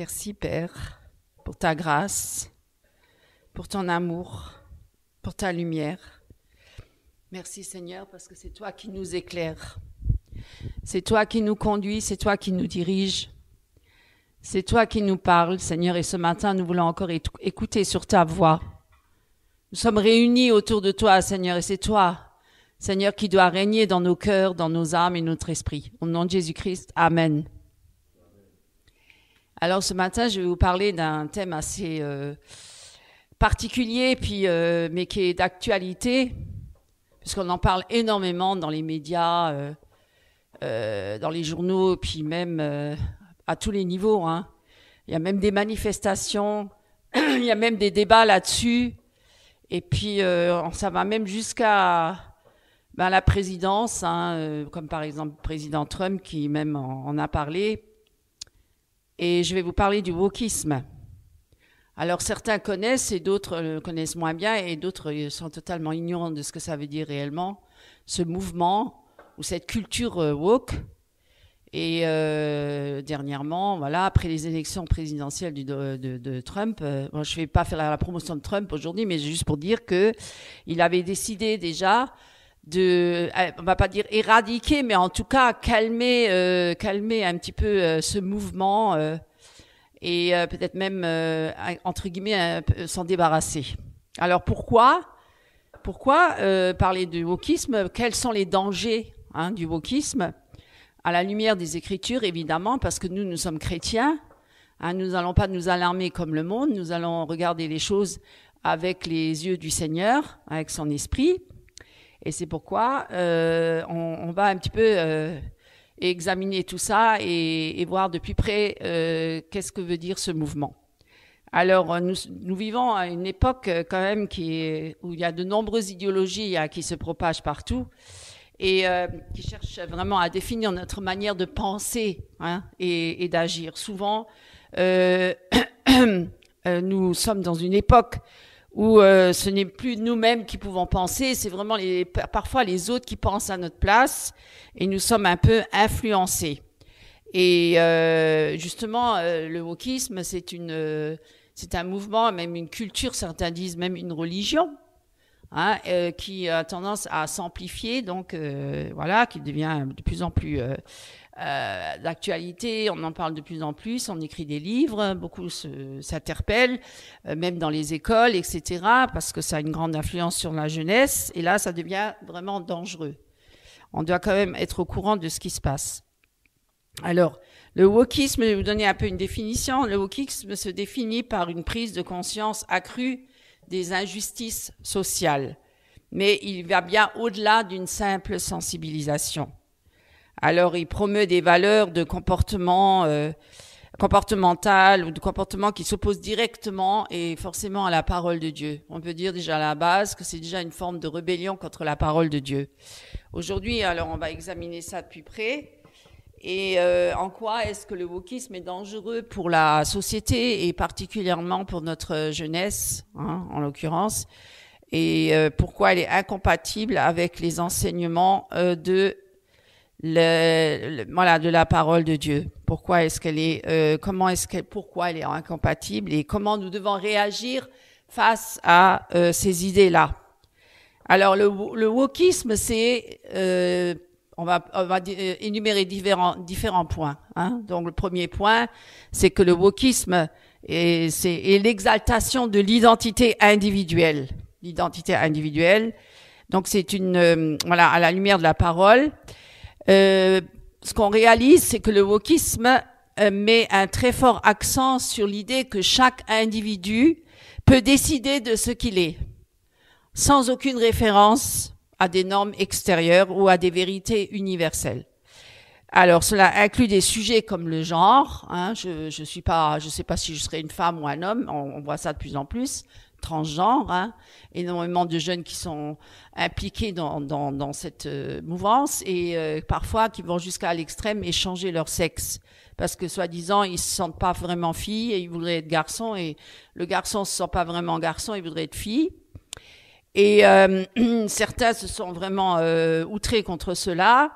Merci Père pour ta grâce, pour ton amour, pour ta lumière. Merci Seigneur parce que c'est toi qui nous éclaires. C'est toi qui nous conduis, c'est toi qui nous dirige. C'est toi qui nous parles, Seigneur, et ce matin, nous voulons encore écouter sur ta voix. Nous sommes réunis autour de toi, Seigneur, et c'est toi, Seigneur, qui dois régner dans nos cœurs, dans nos âmes et notre esprit. Au nom de Jésus-Christ, Amen. Alors ce matin, je vais vous parler d'un thème assez particulier, mais qui est d'actualité, puisqu'on en parle énormément dans les médias, dans les journaux, puis même à tous les niveaux. Hein. Il y a même des manifestations, il y a même des débats là-dessus, et puis ça va même jusqu'à la présidence, hein, comme par exemple le président Trump qui même en a parlé. Et je vais vous parler du wokisme. Alors certains connaissent et d'autres le connaissent moins bien et d'autres sont totalement ignorants de ce que ça veut dire réellement, ce mouvement ou cette culture woke. Et dernièrement, voilà, après les élections présidentielles de Trump, bon, je ne vais pas faire la promotion de Trump aujourd'hui, mais juste pour dire qu'il avait décidé déjà on va pas dire éradiquer, mais en tout cas calmer un petit peu ce mouvement et peut-être même entre guillemets s'en débarrasser. Alors pourquoi parler du wokisme? Quels sont les dangers du wokisme? À la lumière des Écritures, évidemment, parce que nous sommes chrétiens. Nous n'allons pas nous alarmer comme le monde. Nous allons regarder les choses avec les yeux du Seigneur, avec son esprit. Et c'est pourquoi on va un petit peu examiner tout ça et voir de plus près qu'est-ce que veut dire ce mouvement. Alors, nous vivons à une époque quand même où il y a de nombreuses idéologies qui se propagent partout et qui cherchent vraiment à définir notre manière de penser et d'agir. Souvent, nous sommes dans une époque où ce n'est plus nous-mêmes qui pouvons penser, c'est vraiment parfois les autres qui pensent à notre place et nous sommes un peu influencés. Et justement, le wokisme, c'est un mouvement, même une culture, certains disent même une religion, qui a tendance à s'amplifier, donc voilà, qui devient de plus en plus d'actualité, on en parle de plus en plus, on écrit des livres, beaucoup s'interpellent, même dans les écoles, etc., parce que ça a une grande influence sur la jeunesse, et là, ça devient vraiment dangereux. On doit quand même être au courant de ce qui se passe. Alors, le wokisme, je vais vous donner un peu une définition. Le wokisme se définit par une prise de conscience accrue des injustices sociales, mais il va bien au-delà d'une simple sensibilisation. Alors, il promeut des valeurs de comportement comportemental ou de comportement qui s'opposent directement et forcément à la parole de Dieu. On peut dire déjà à la base que c'est déjà une forme de rébellion contre la parole de Dieu. Aujourd'hui, alors, on va examiner ça de plus près. Et en quoi est-ce que le wokisme est dangereux pour la société et particulièrement pour notre jeunesse, en l'occurrence, et pourquoi elle est incompatible avec les enseignements de la parole de Dieu. Pourquoi est-ce qu'elle est, pourquoi elle est incompatible et comment nous devons réagir face à ces idées-là. Alors le wokisme, c'est on va énumérer différents points. Donc le premier point, c'est que le wokisme est l'exaltation de l'identité individuelle. L'identité individuelle. Donc c'est à la lumière de la parole. Ce qu'on réalise, c'est que le wokisme met un très fort accent sur l'idée que chaque individu peut décider de ce qu'il est, sans aucune référence à des normes extérieures ou à des vérités universelles. Alors, cela inclut des sujets comme le genre. Je sais pas si je serai une femme ou un homme. On voit ça de plus en plus. Transgenre. Énormément de jeunes qui sont impliqués dans cette mouvance et parfois qui vont jusqu'à l'extrême et changer leur sexe. Parce que, soi-disant, ils se sentent pas vraiment filles et ils voudraient être garçons et le garçon se sent pas vraiment garçon, il voudrait être fille. Et certains se sont vraiment outrés contre cela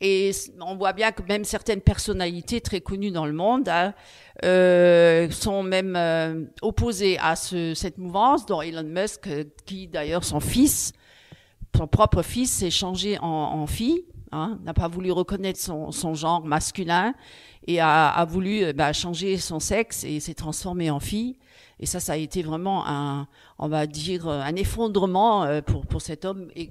Et on voit bien que même certaines personnalités très connues dans le monde sont même opposées à cette mouvance, dont Elon Musk, qui d'ailleurs son propre fils, s'est changé en fille, hein, n'a pas voulu reconnaître son genre masculin et a voulu changer son sexe et s'est transformé en fille. Et ça a été vraiment on va dire, un effondrement pour cet homme. Et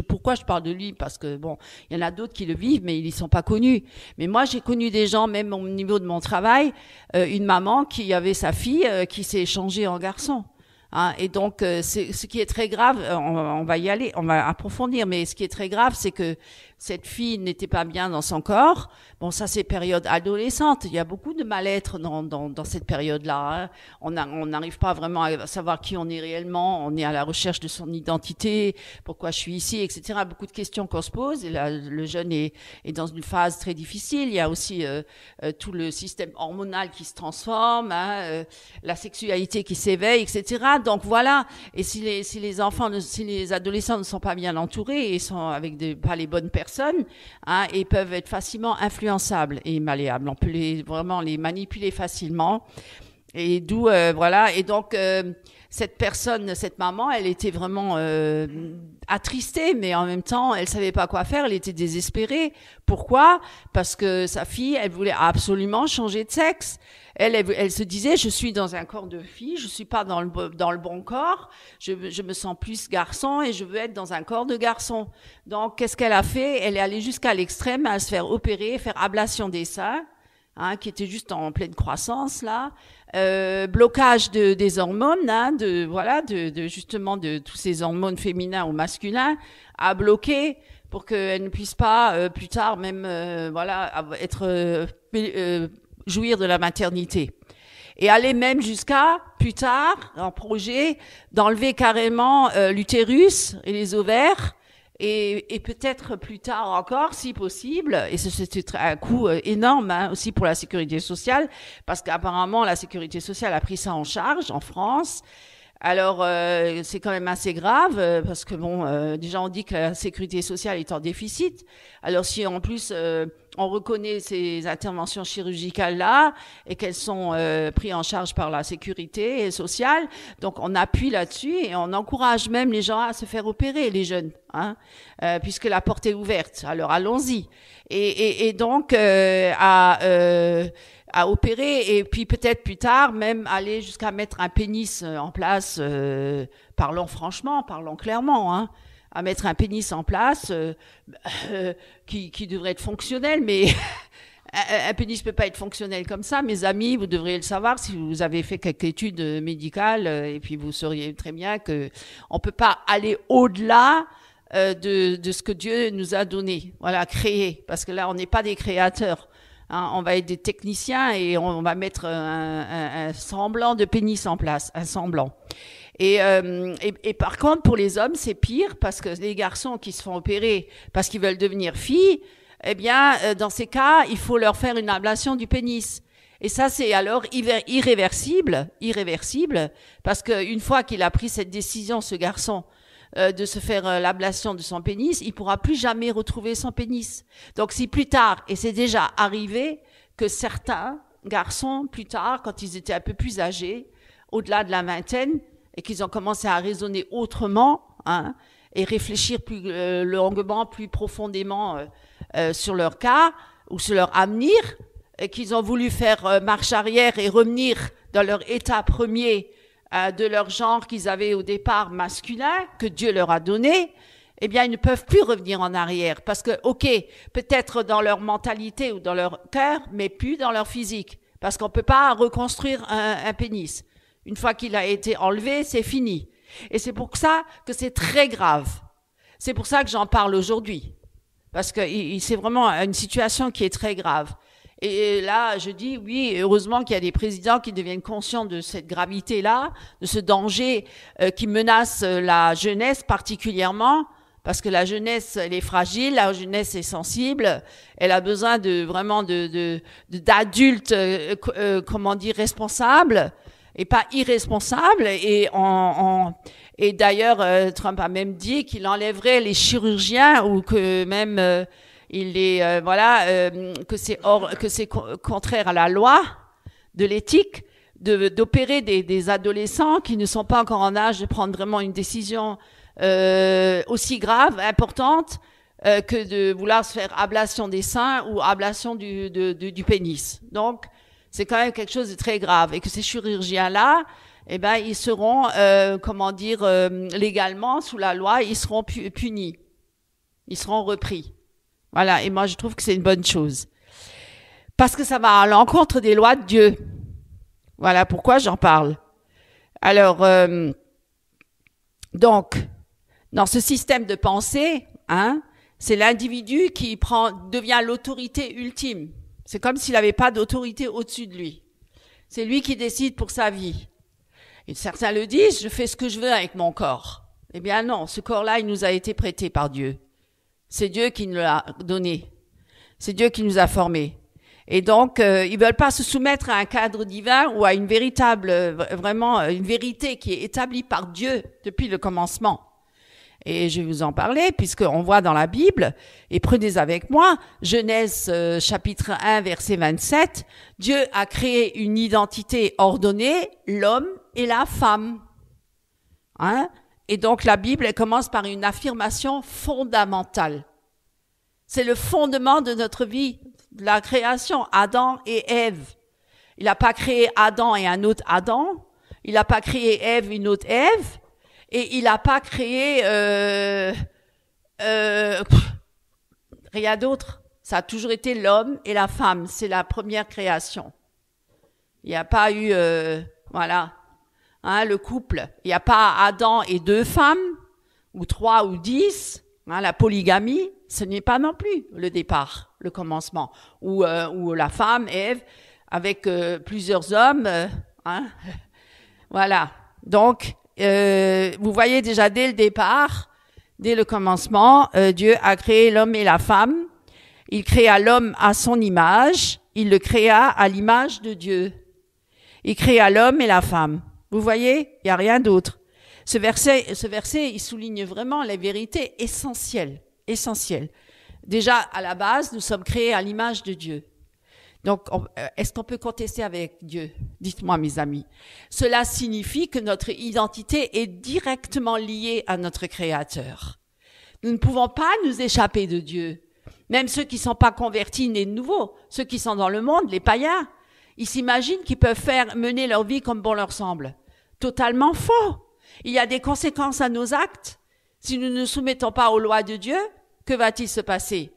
pourquoi je parle de lui? Parce que bon, il y en a d'autres qui le vivent, mais ils y sont pas connus. Mais moi, j'ai connu des gens, même au niveau de mon travail, une maman qui avait sa fille qui s'est changée en garçon. Hein, et donc, ce qui est très grave, on va y aller, on va approfondir, mais ce qui est très grave, c'est que cette fille n'était pas bien dans son corps. Bon, ça, c'est période adolescente. Il y a beaucoup de mal-être dans cette période-là. Hein. On n'arrive pas vraiment à savoir qui on est réellement. On est à la recherche de son identité, pourquoi je suis ici, etc. Beaucoup de questions qu'on se pose. Et là, le jeune est dans une phase très difficile. Il y a aussi tout le système hormonal qui se transforme, hein, la sexualité qui s'éveille, etc. Donc voilà. Et si les adolescents ne sont pas bien entourés et sont avec pas les bonnes personnes, hein, et peuvent être facilement influençables et malléables. On peut vraiment les manipuler facilement. Et d'où, voilà. Et donc, cette maman, elle était vraiment attristée, mais en même temps, elle savait pas quoi faire. Elle était désespérée. Pourquoi? Parce que sa fille, elle voulait absolument changer de sexe. Elle se disait, je suis dans un corps de fille, je suis pas dans le bon corps, je me sens plus garçon et je veux être dans un corps de garçon. Donc, qu'est-ce qu'elle a fait? Elle est allée jusqu'à l'extrême à se faire opérer, faire ablation des seins, hein, qui était juste en pleine croissance, là. Blocage des hormones, hein, justement de tous ces hormones féminins ou masculins à bloquer pour qu'elle ne puisse pas, plus tard, même, jouir de la maternité. Et aller même jusqu'à, plus tard, en projet, d'enlever carrément l'utérus et les ovaires, et peut-être plus tard encore, si possible, et c'était un coût énorme, hein, aussi pour la sécurité sociale, parce qu'apparemment la sécurité sociale a pris ça en charge en France. Alors, c'est quand même assez grave, parce que bon, déjà on dit que la sécurité sociale est en déficit. Alors si en plus on reconnaît ces interventions chirurgicales-là et qu'elles sont prises en charge par la sécurité sociale, donc on appuie là-dessus et on encourage même les gens à se faire opérer, les jeunes, hein, puisque la porte est ouverte. Alors allons-y. Et donc à opérer et puis peut-être plus tard même aller jusqu'à mettre un pénis en place, parlons franchement, parlons clairement, hein, à mettre un pénis en place qui devrait être fonctionnel, mais un pénis peut pas être fonctionnel comme ça. Mes amis, vous devriez le savoir si vous avez fait quelques études médicales, et puis vous sauriez très bien que on peut pas aller au-delà de ce que Dieu nous a donné, voilà, créé, parce que là on n'est pas des créateurs. Hein, on va être des techniciens et on va mettre un semblant de pénis en place, un semblant. Et par contre, pour les hommes, c'est pire parce que les garçons qui se font opérer parce qu'ils veulent devenir filles, eh bien, dans ces cas, il faut leur faire une ablation du pénis. Et ça, c'est alors irréversible, parce qu'une fois qu'il a pris cette décision, ce garçon, de se faire l'ablation de son pénis, il pourra plus jamais retrouver son pénis. Donc si plus tard, et c'est déjà arrivé, que certains garçons, plus tard, quand ils étaient un peu plus âgés, au-delà de la vingtaine, et qu'ils ont commencé à raisonner autrement, hein, et réfléchir plus longuement, plus profondément sur leur cas, ou sur leur avenir, et qu'ils ont voulu faire marche arrière et revenir dans leur état premier, de leur genre qu'ils avaient au départ masculin, que Dieu leur a donné, eh bien, ils ne peuvent plus revenir en arrière. Parce que, ok, peut-être dans leur mentalité ou dans leur cœur, mais plus dans leur physique. Parce qu'on ne peut pas reconstruire un pénis. Une fois qu'il a été enlevé, c'est fini. Et c'est pour ça que c'est très grave. C'est pour ça que j'en parle aujourd'hui. Parce que c'est vraiment une situation qui est très grave. Et là, je dis, oui, heureusement qu'il y a des présidents qui deviennent conscients de cette gravité-là, de ce danger qui menace la jeunesse particulièrement, parce que la jeunesse, elle est fragile, la jeunesse est sensible, elle a besoin d'adultes, responsables, et pas irresponsables. Et d'ailleurs, Trump a même dit qu'il enlèverait les chirurgiens ou que même que c'est contraire à la loi de l'éthique d'opérer des adolescents qui ne sont pas encore en âge de prendre vraiment une décision aussi grave, importante, que de vouloir se faire ablation des seins ou ablation du pénis. Donc, c'est quand même quelque chose de très grave. Et que ces chirurgiens-là, ils seront, légalement, sous la loi, ils seront punis. Ils seront repris. Voilà. Et moi, je trouve que c'est une bonne chose. Parce que ça va à l'encontre des lois de Dieu. Voilà pourquoi j'en parle. Alors, donc, dans ce système de pensée, c'est l'individu qui devient l'autorité ultime. C'est comme s'il n'avait pas d'autorité au-dessus de lui. C'est lui qui décide pour sa vie. Et certains le disent, je fais ce que je veux avec mon corps. Eh bien non, ce corps-là, il nous a été prêté par Dieu. C'est Dieu qui nous l'a donné. C'est Dieu qui nous a formés. Et donc, ils veulent pas se soumettre à un cadre divin ou à une vraiment une vérité qui est établie par Dieu depuis le commencement. Et je vais vous en parler, puisqu'on voit dans la Bible, et prenez avec moi, Genèse chapitre 1, verset 27, Dieu a créé une identité ordonnée, l'homme et la femme. Et donc la Bible, elle commence par une affirmation fondamentale. C'est le fondement de notre vie, de la création, Adam et Ève. Il n'a pas créé Adam et un autre Adam, il n'a pas créé Ève, une autre Ève, et il n'a pas créé rien d'autre. Ça a toujours été l'homme et la femme. C'est la première création. Il n'y a pas eu, le couple. Il n'y a pas Adam et 2 femmes, ou 3 ou 10. La polygamie, ce n'est pas non plus le départ, le commencement. Ou la femme, Ève, avec plusieurs hommes. Voilà. Donc, vous voyez déjà dès le départ, dès le commencement, Dieu a créé l'homme et la femme. Il créa l'homme à son image. Il le créa à l'image de Dieu. Il créa l'homme et la femme. Vous voyez, il n'y a rien d'autre. Ce verset, il souligne vraiment les vérités essentielles. Déjà, à la base, nous sommes créés à l'image de Dieu. Donc, est-ce qu'on peut contester avec Dieu? Dites-moi, mes amis. Cela signifie que notre identité est directement liée à notre Créateur. Nous ne pouvons pas nous échapper de Dieu. Même ceux qui ne sont pas convertis nés de nouveau, ceux qui sont dans le monde, les païens, ils s'imaginent qu'ils peuvent mener leur vie comme bon leur semble. Totalement faux. Il y a des conséquences à nos actes. Si nous ne nous soumettons pas aux lois de Dieu, que va-t-il se passer?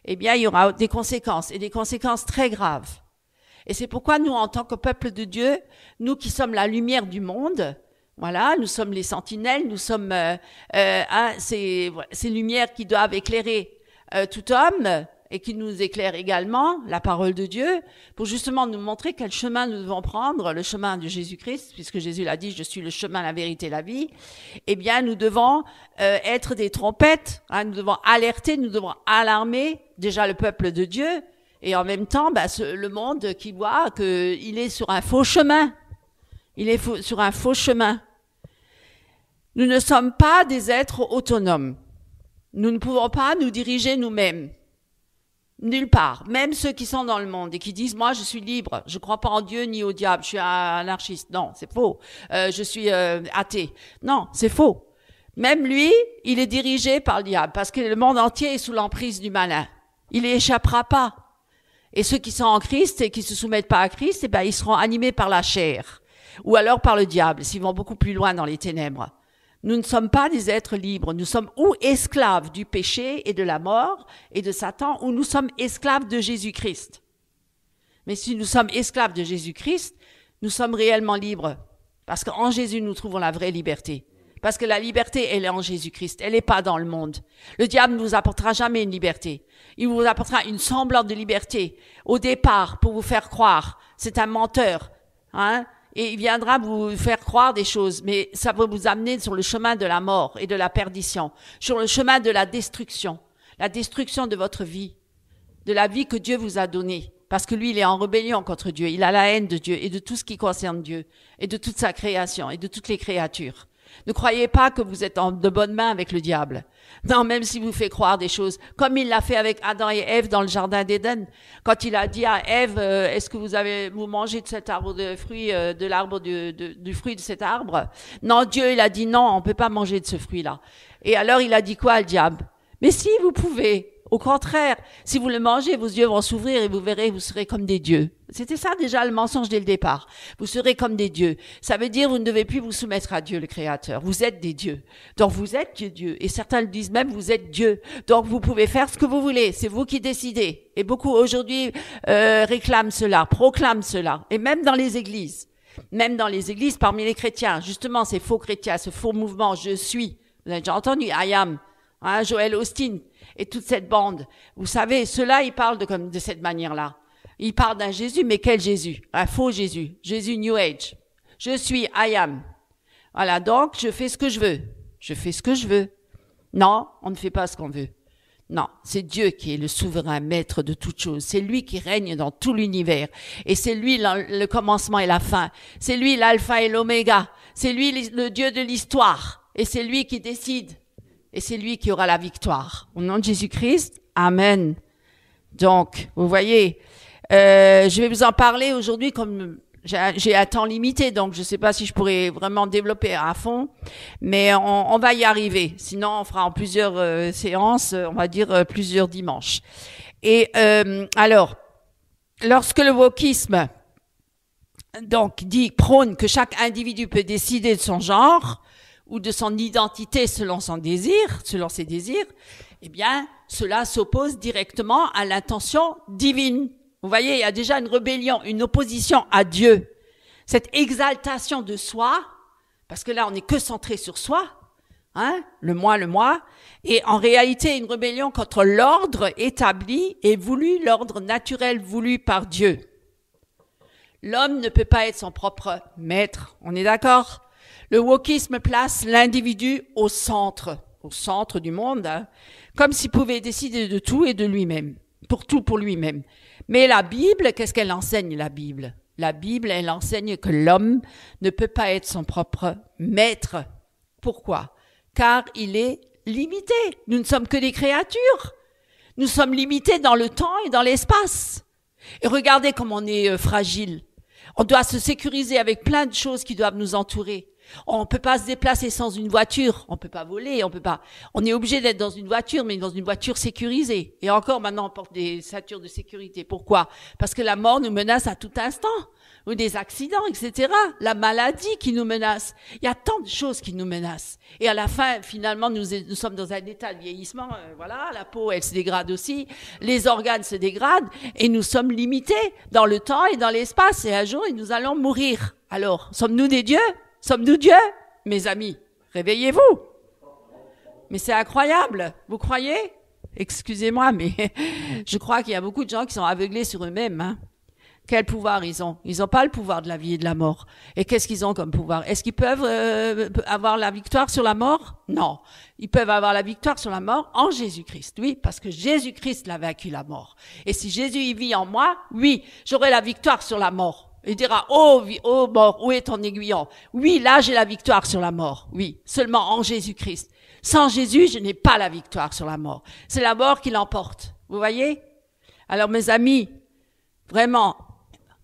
Eh bien, il y aura des conséquences, et des conséquences très graves. Et c'est pourquoi nous, en tant que peuple de Dieu, nous qui sommes la lumière du monde, voilà, nous sommes les sentinelles, nous sommes ces lumières qui doivent éclairer tout homme, et qui nous éclairent également, la parole de Dieu, pour justement nous montrer quel chemin nous devons prendre, le chemin de Jésus-Christ, puisque Jésus l'a dit, je suis le chemin, la vérité, la vie. Eh bien, nous devons être des trompettes, nous devons alerter, nous devons alarmer déjà le peuple de Dieu, et en même temps, le monde qui voit qu'il est sur un faux chemin. Il est sur un faux chemin. Nous ne sommes pas des êtres autonomes. Nous ne pouvons pas nous diriger nous-mêmes. Nulle part. Même ceux qui sont dans le monde et qui disent, moi, je suis libre, je crois pas en Dieu ni au diable, je suis un anarchiste. Non, c'est faux. Je suis athée. Non, c'est faux. Même lui, il est dirigé par le diable parce que le monde entier est sous l'emprise du malin. Il n'y échappera pas. Et ceux qui sont en Christ et qui se soumettent pas à Christ, ils seront animés par la chair. Ou alors par le diable, s'ils vont beaucoup plus loin dans les ténèbres. Nous ne sommes pas des êtres libres. Nous sommes ou esclaves du péché et de la mort et de Satan, ou nous sommes esclaves de Jésus-Christ. Mais si nous sommes esclaves de Jésus-Christ, nous sommes réellement libres. Parce qu'en Jésus, nous trouvons la vraie liberté. Parce que la liberté, elle est en Jésus-Christ. Elle n'est pas dans le monde. Le diable ne vous apportera jamais une liberté. Il vous apportera une semblante de liberté au départ pour vous faire croire. C'est un menteur, et il viendra vous faire croire des choses, mais ça va vous amener sur le chemin de la mort et de la perdition, sur le chemin de la destruction de votre vie, de la vie que Dieu vous a donnée, parce que lui, il est en rébellion contre Dieu, il a la haine de Dieu et de tout ce qui concerne Dieu, et de toute sa création, et de toutes les créatures. Ne croyez pas que vous êtes en de bonnes mains avec le diable. Non, même s'il vous fait croire des choses, comme il l'a fait avec Adam et Ève dans le jardin d'Éden, quand il a dit à Ève, est-ce que vous mangez de cet arbre de fruit, de l'arbre du fruit de cet arbre? Non, Dieu, il a dit non, on peut pas manger de ce fruit-là. Et alors il a dit quoi, le diable? Mais si, vous pouvez. Au contraire, si vous le mangez, vos yeux vont s'ouvrir et vous verrez, vous serez comme des dieux. C'était ça déjà le mensonge dès le départ. Vous serez comme des dieux. Ça veut dire vous ne devez plus vous soumettre à Dieu, le Créateur. Vous êtes des dieux. Donc vous êtes Dieu. Et certains le disent même, vous êtes Dieu. Donc vous pouvez faire ce que vous voulez. C'est vous qui décidez. Et beaucoup aujourd'hui réclament cela, proclament cela. Et même dans les églises. Même dans les églises, parmi les chrétiens. Justement, ces faux chrétiens, ce faux mouvement, je suis. Vous avez déjà entendu, I am. Hein, Joel Austin et toute cette bande. Vous savez, ceux-là, ils parlent de cette manière-là. Ils parlent d'un Jésus, mais quel Jésus? Un faux Jésus. Jésus New Age. Je suis, I am. Voilà, donc, je fais ce que je veux. Je fais ce que je veux. Non, on ne fait pas ce qu'on veut. Non, c'est Dieu qui est le souverain maître de toutes choses. C'est lui qui règne dans tout l'univers. Et c'est lui le commencement et la fin. C'est lui l'alpha et l'oméga. C'est lui le Dieu de l'histoire. Et c'est lui qui décide. Et c'est lui qui aura la victoire. Au nom de Jésus-Christ, amen. Donc, vous voyez, je vais vous en parler aujourd'hui comme j'ai un temps limité, donc je ne sais pas si je pourrais vraiment développer à fond, mais on va y arriver. Sinon, on fera en plusieurs séances, on va dire plusieurs dimanches. Et alors, lorsque le wokisme donc prône que chaque individu peut décider de son genre, ou de son identité selon ses désirs, eh bien, cela s'oppose directement à l'intention divine. Vous voyez, il y a déjà une rébellion, une opposition à Dieu. Cette exaltation de soi, parce que là, on n'est que centré sur soi, hein, le moi, et en réalité, une rébellion contre l'ordre établi et voulu, l'ordre naturel voulu par Dieu. L'homme ne peut pas être son propre maître, on est d'accord? Le wokisme place l'individu au centre du monde, hein, comme s'il pouvait décider de tout et de lui-même, pour lui-même. Mais la Bible, qu'est-ce qu'elle enseigne, la Bible? La Bible, elle enseigne que l'homme ne peut pas être son propre maître. Pourquoi? Car il est limité. Nous ne sommes que des créatures. Nous sommes limités dans le temps et dans l'espace. Et regardez comme on est fragile. On doit se sécuriser avec plein de choses qui doivent nous entourer. On peut pas se déplacer sans une voiture, on peut pas voler, on est obligé d'être dans une voiture, mais dans une voiture sécurisée. Et encore maintenant, on porte des ceintures de sécurité. Pourquoi? Parce que la mort nous menace à tout instant, ou des accidents, etc. La maladie qui nous menace. Il y a tant de choses qui nous menacent. Et à la fin, finalement, nous sommes dans un état de vieillissement. Voilà, la peau, elle se dégrade aussi, les organes se dégradent, et nous sommes limités dans le temps et dans l'espace. Et un jour, nous allons mourir. Alors, sommes-nous des dieux? Sommes-nous Dieu? Mes amis, réveillez-vous. Mais c'est incroyable. Vous croyez? Excusez-moi, mais je crois qu'il y a beaucoup de gens qui sont aveuglés sur eux-mêmes. Hein. Quel pouvoir ils ont? Ils n'ont pas le pouvoir de la vie et de la mort. Et qu'est-ce qu'ils ont comme pouvoir? Est-ce qu'ils peuvent avoir la victoire sur la mort? Non. Ils peuvent avoir la victoire sur la mort en Jésus-Christ. Oui, parce que Jésus-Christ l'a vaincu la mort. Et si Jésus y vit en moi, oui, j'aurai la victoire sur la mort. Il dira, oh mort, où est ton aiguillon? Oui, là, j'ai la victoire sur la mort. Oui, seulement en Jésus-Christ. Sans Jésus, je n'ai pas la victoire sur la mort. C'est la mort qui l'emporte. Vous voyez? Alors, mes amis, vraiment,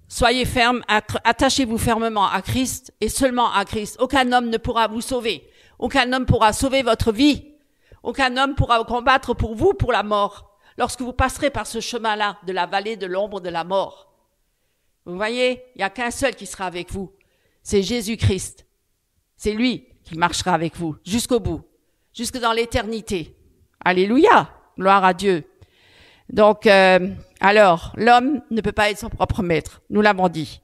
soyez fermes, attachez-vous fermement à Christ et seulement à Christ. Aucun homme ne pourra vous sauver. Aucun homme pourra sauver votre vie. Aucun homme pourra combattre pour vous pour la mort. Lorsque vous passerez par ce chemin-là de la vallée de l'ombre de la mort. Vous voyez, il n'y a qu'un seul qui sera avec vous. C'est Jésus-Christ. C'est lui qui marchera avec vous jusqu'au bout, jusque dans l'éternité. Alléluia, gloire à Dieu. Donc, alors, l'homme ne peut pas être son propre maître, nous l'avons dit.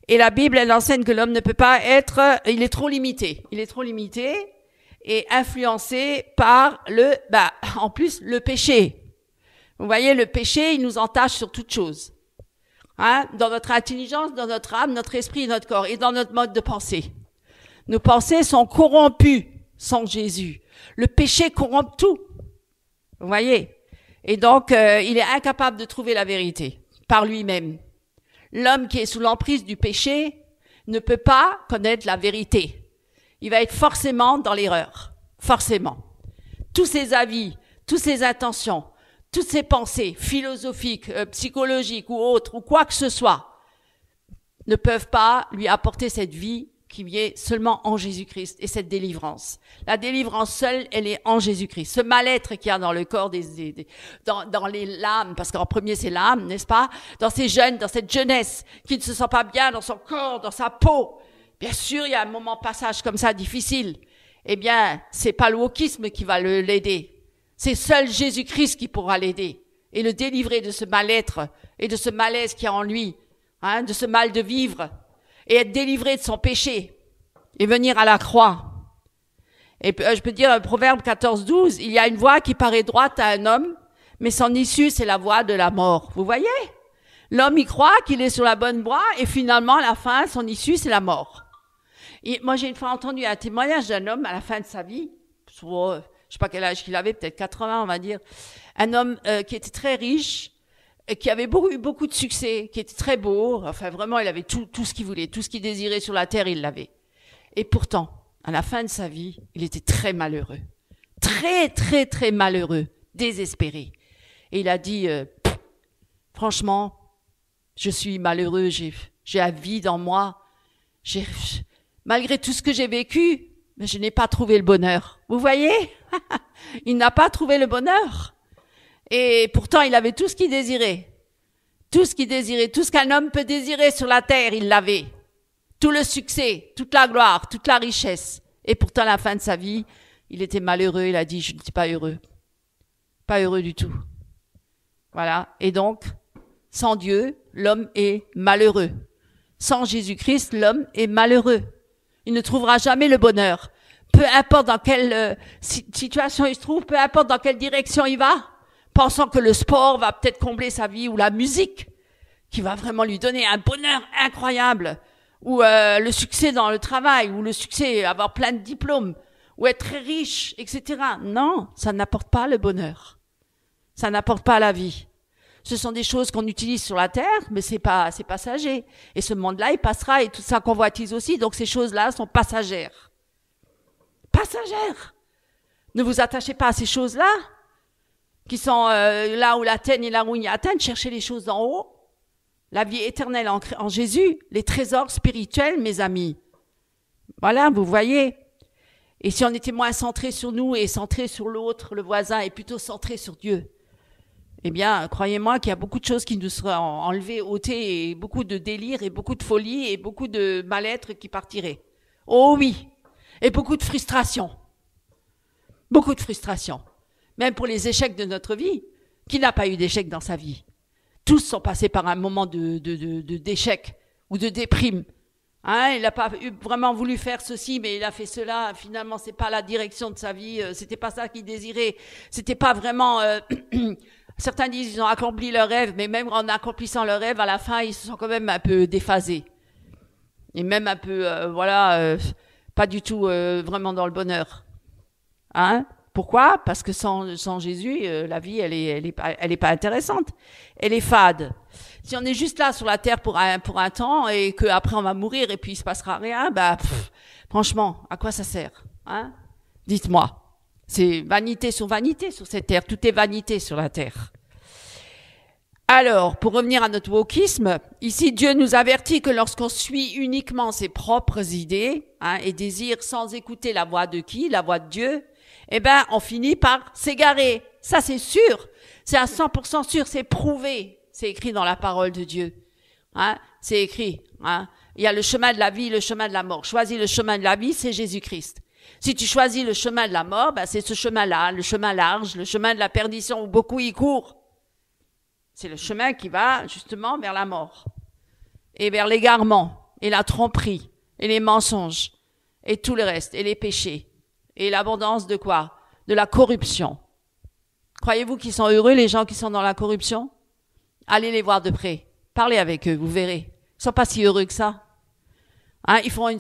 Et la Bible, elle enseigne que l'homme ne peut pas être, il est trop limité. Il est trop limité et influencé par en plus, le péché. Vous voyez, le péché, il nous entache sur toute chose. Hein, dans notre intelligence, dans notre âme, notre esprit, notre corps et dans notre mode de pensée. Nos pensées sont corrompues sans Jésus. Le péché corrompt tout. Vous voyez? Et donc, il est incapable de trouver la vérité par lui-même. L'homme qui est sous l'emprise du péché ne peut pas connaître la vérité. il va être forcément dans l'erreur. Forcément. Tous ses avis, toutes ses intentions, toutes ses pensées philosophiques, psychologiques ou autres, ou quoi que ce soit, ne peuvent pas lui apporter cette vie qui vient seulement en Jésus-Christ et cette délivrance. La délivrance seule, elle est en Jésus-Christ. Ce mal-être qu'il y a dans le corps dans les l'âme, parce qu'en premier c'est l'âme, n'est-ce pas? Dans ces jeunes, dans cette jeunesse qui ne se sent pas bien dans son corps, dans sa peau. Bien sûr, il y a un moment passage comme ça difficile. Eh bien, c'est pas le wokisme qui va l'aider. C'est seul Jésus-Christ qui pourra l'aider et le délivrer de ce mal-être et de ce malaise qu'il y a en lui, de ce mal de vivre. Et être délivré de son péché et venir à la croix. Et je peux dire, Proverbe 14:12, il y a une voie qui paraît droite à un homme, mais son issue, c'est la voie de la mort. Vous voyez? L'homme, il croit qu'il est sur la bonne voie et finalement, à la fin, son issue, c'est la mort. Et moi, j'ai une fois entendu un témoignage d'un homme à la fin de sa vie, je sais pas quel âge qu'il avait, peut-être 80, on va dire, un homme qui était très riche, qui avait eu beaucoup de succès, qui était très beau, enfin vraiment il avait tout ce qu'il voulait, tout ce qu'il désirait sur la terre, il l'avait. Et pourtant, à la fin de sa vie, il était très malheureux. Très, très, très malheureux, désespéré. Et il a dit, franchement, je suis malheureux, j'ai un vide en moi, malgré tout ce que j'ai vécu, mais je n'ai pas trouvé le bonheur. Vous voyez? Il n'a pas trouvé le bonheur. Et pourtant, il avait tout ce qu'il désirait. Tout ce qu'il désirait, tout ce qu'un homme peut désirer sur la terre, il l'avait. Tout le succès, toute la gloire, toute la richesse. Et pourtant, à la fin de sa vie, il était malheureux. Il a dit, je ne suis pas heureux. Pas heureux du tout. Voilà. Et donc, sans Dieu, l'homme est malheureux. Sans Jésus-Christ, l'homme est malheureux. Il ne trouvera jamais le bonheur. Peu importe dans quelle situation il se trouve, peu importe dans quelle direction il va, pensant que le sport va peut-être combler sa vie, ou la musique, qui va vraiment lui donner un bonheur incroyable, ou le succès dans le travail, ou le succès, avoir plein de diplômes, ou être très riche, etc. Non, ça n'apporte pas le bonheur. Ça n'apporte pas la vie. Ce sont des choses qu'on utilise sur la terre, mais c'est passager. Et ce monde-là, il passera, et tout ça convoitise aussi, donc ces choses-là sont passagères. Passagères. Ne vous attachez pas à ces choses-là, qui sont là où l'atteignent et là où ils atteignent, cherchez les choses d'en haut. La vie éternelle en Jésus, les trésors spirituels, mes amis. Voilà, vous voyez. Et si on était moins centré sur nous et centré sur l'autre, le voisin, et plutôt centré sur Dieu, eh bien, croyez-moi qu'il y a beaucoup de choses qui nous seraient enlevées, ôtées, et beaucoup de délire, et beaucoup de folie, et beaucoup de mal-être qui partiraient. Oh oui. Et beaucoup de frustration. Beaucoup de frustration. Même pour les échecs de notre vie. Qui n'a pas eu d'échec dans sa vie? Tous sont passés par un moment d'échec ou de déprime. Il n'a pas vraiment voulu faire ceci, mais il a fait cela. Finalement, c'est pas la direction de sa vie. C'était pas ça qu'il désirait. C'était pas vraiment. Certains disent qu'ils ont accompli leur rêve, mais même en accomplissant leur rêve, à la fin, ils se sont quand même un peu déphasés et même un peu, pas du tout vraiment dans le bonheur. Pourquoi? Parce que sans Jésus, la vie, elle est pas intéressante. Elle est fade. Si on est juste là sur la terre pour un temps et que après on va mourir et puis il se passera rien, franchement, à quoi ça sert? Dites-moi. C'est vanité sur cette terre. Tout est vanité sur la terre. Alors, pour revenir à notre wokisme, ici Dieu nous avertit que lorsqu'on suit uniquement ses propres idées et désirs sans écouter la voix de qui? La voix de Dieu. On finit par s'égarer. Ça, c'est sûr. C'est à 100% sûr. C'est prouvé. C'est écrit dans la parole de Dieu. C'est écrit. Il y a le chemin de la vie, le chemin de la mort. Choisis le chemin de la vie, c'est Jésus-Christ. Si tu choisis le chemin de la mort, c'est ce chemin-là, le chemin large, le chemin de la perdition où beaucoup y courent. C'est le chemin qui va justement vers la mort. Et vers l'égarement, et la tromperie, et les mensonges, et tout le reste, et les péchés. Et l'abondance de quoi? De la corruption. Croyez-vous qu'ils sont heureux, les gens qui sont dans la corruption? Allez les voir de près. Parlez avec eux, vous verrez. Ils sont pas si heureux que ça. Ils font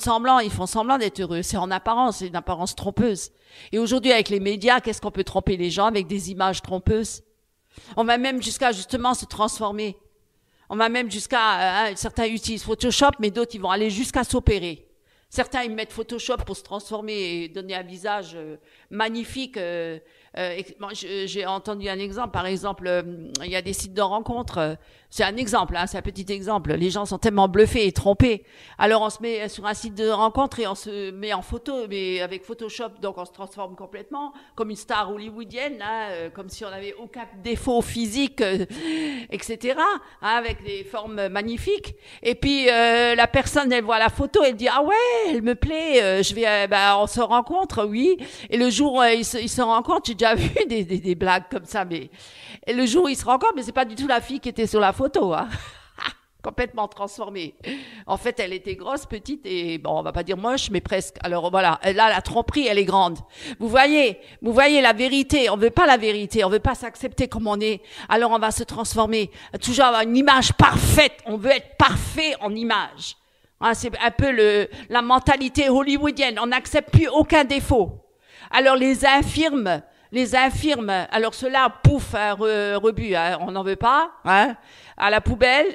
semblant d'être heureux. C'est en apparence, c'est une apparence trompeuse. Et aujourd'hui, avec les médias, qu'est-ce qu'on peut tromper les gens avec des images trompeuses? On va même jusqu'à justement se transformer. On va même jusqu'à, certains utilisent Photoshop, mais d'autres, ils vont aller jusqu'à s'opérer. Certains, ils mettent Photoshop pour se transformer et donner un visage magnifique. J'ai entendu un exemple, par exemple, il y a des sites de rencontres. C'est un exemple, hein, c'est un petit exemple. Les gens sont tellement bluffés et trompés. Alors on se met sur un site de rencontre et on se met en photo, mais avec Photoshop, donc on se transforme complètement comme une star hollywoodienne, hein, comme si on n'avait aucun défaut physique, etc. Hein, avec des formes magnifiques. Et puis la personne, elle voit la photo, elle dit ah ouais, elle me plaît, on se rencontre, oui. Et le jour où ils se rencontrent, j'ai déjà vu des blagues comme ça, mais et le jour où ils se rencontrent, mais c'est pas du tout la fille qui était sur la photo, hein. Complètement transformée. En fait, elle était grosse, petite et bon, on va pas dire moche, mais presque. Alors voilà, là, la tromperie, elle est grande. Vous voyez la vérité. On veut pas la vérité, on veut pas s'accepter comme on est. Alors on va se transformer, toujours avoir une image parfaite. On veut être parfait en image. Hein, c'est un peu la mentalité hollywoodienne. On n'accepte plus aucun défaut. Alors les infirmes, alors ceux-là, pouf, un rebut, hein, on n'en veut pas, hein, à la poubelle,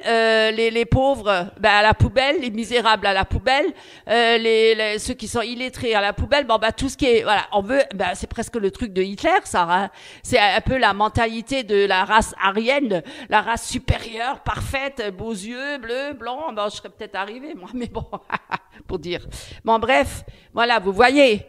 les pauvres, à la poubelle, les misérables à la poubelle, ceux qui sont illettrés à la poubelle, tout ce qui est, voilà, on veut, c'est presque le truc de Hitler, ça, hein, c'est un peu la mentalité de la race aryenne, la race supérieure, parfaite, beaux yeux, bleus, blancs, je serais peut-être arrivé, moi, mais bon, pour dire. Bon, bref, voilà, vous voyez,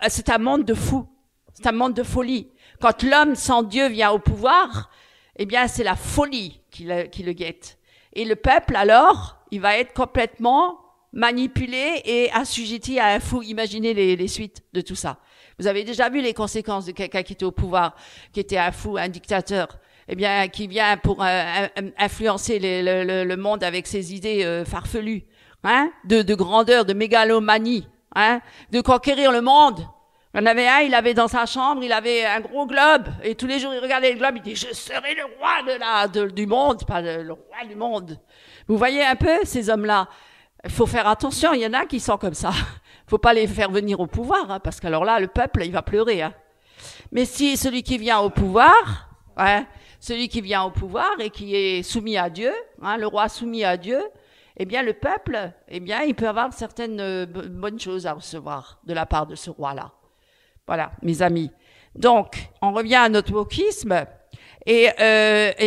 c'est un monde de fous. C'est un monde de folie. Quand l'homme sans Dieu vient au pouvoir, eh bien, c'est la folie qui le guette. Et le peuple, alors, il va être complètement manipulé et assujetti à un fou. Imaginez les suites de tout ça. Vous avez déjà vu les conséquences de quelqu'un qui était au pouvoir, qui était un fou, un dictateur, eh bien, qui vient pour influencer le monde avec ses idées farfelues, hein, de grandeur, de mégalomanie, hein, de conquérir le monde. Il y en avait un, il avait dans sa chambre, il avait un gros globe, et tous les jours il regardait le globe, il dit je serai le roi du monde, pas le roi du monde. Vous voyez un peu ces hommes-là. Il faut faire attention, il y en a qui sont comme ça. Il faut pas les faire venir au pouvoir, hein, parce qu'alors là, le peuple, il va pleurer. Hein. Mais si celui qui vient au pouvoir, hein, celui qui vient au pouvoir et qui est soumis à Dieu, hein, le roi soumis à Dieu, eh bien le peuple, eh bien il peut avoir certaines bonnes choses à recevoir de la part de ce roi-là. Voilà, mes amis. Donc, on revient à notre wokisme et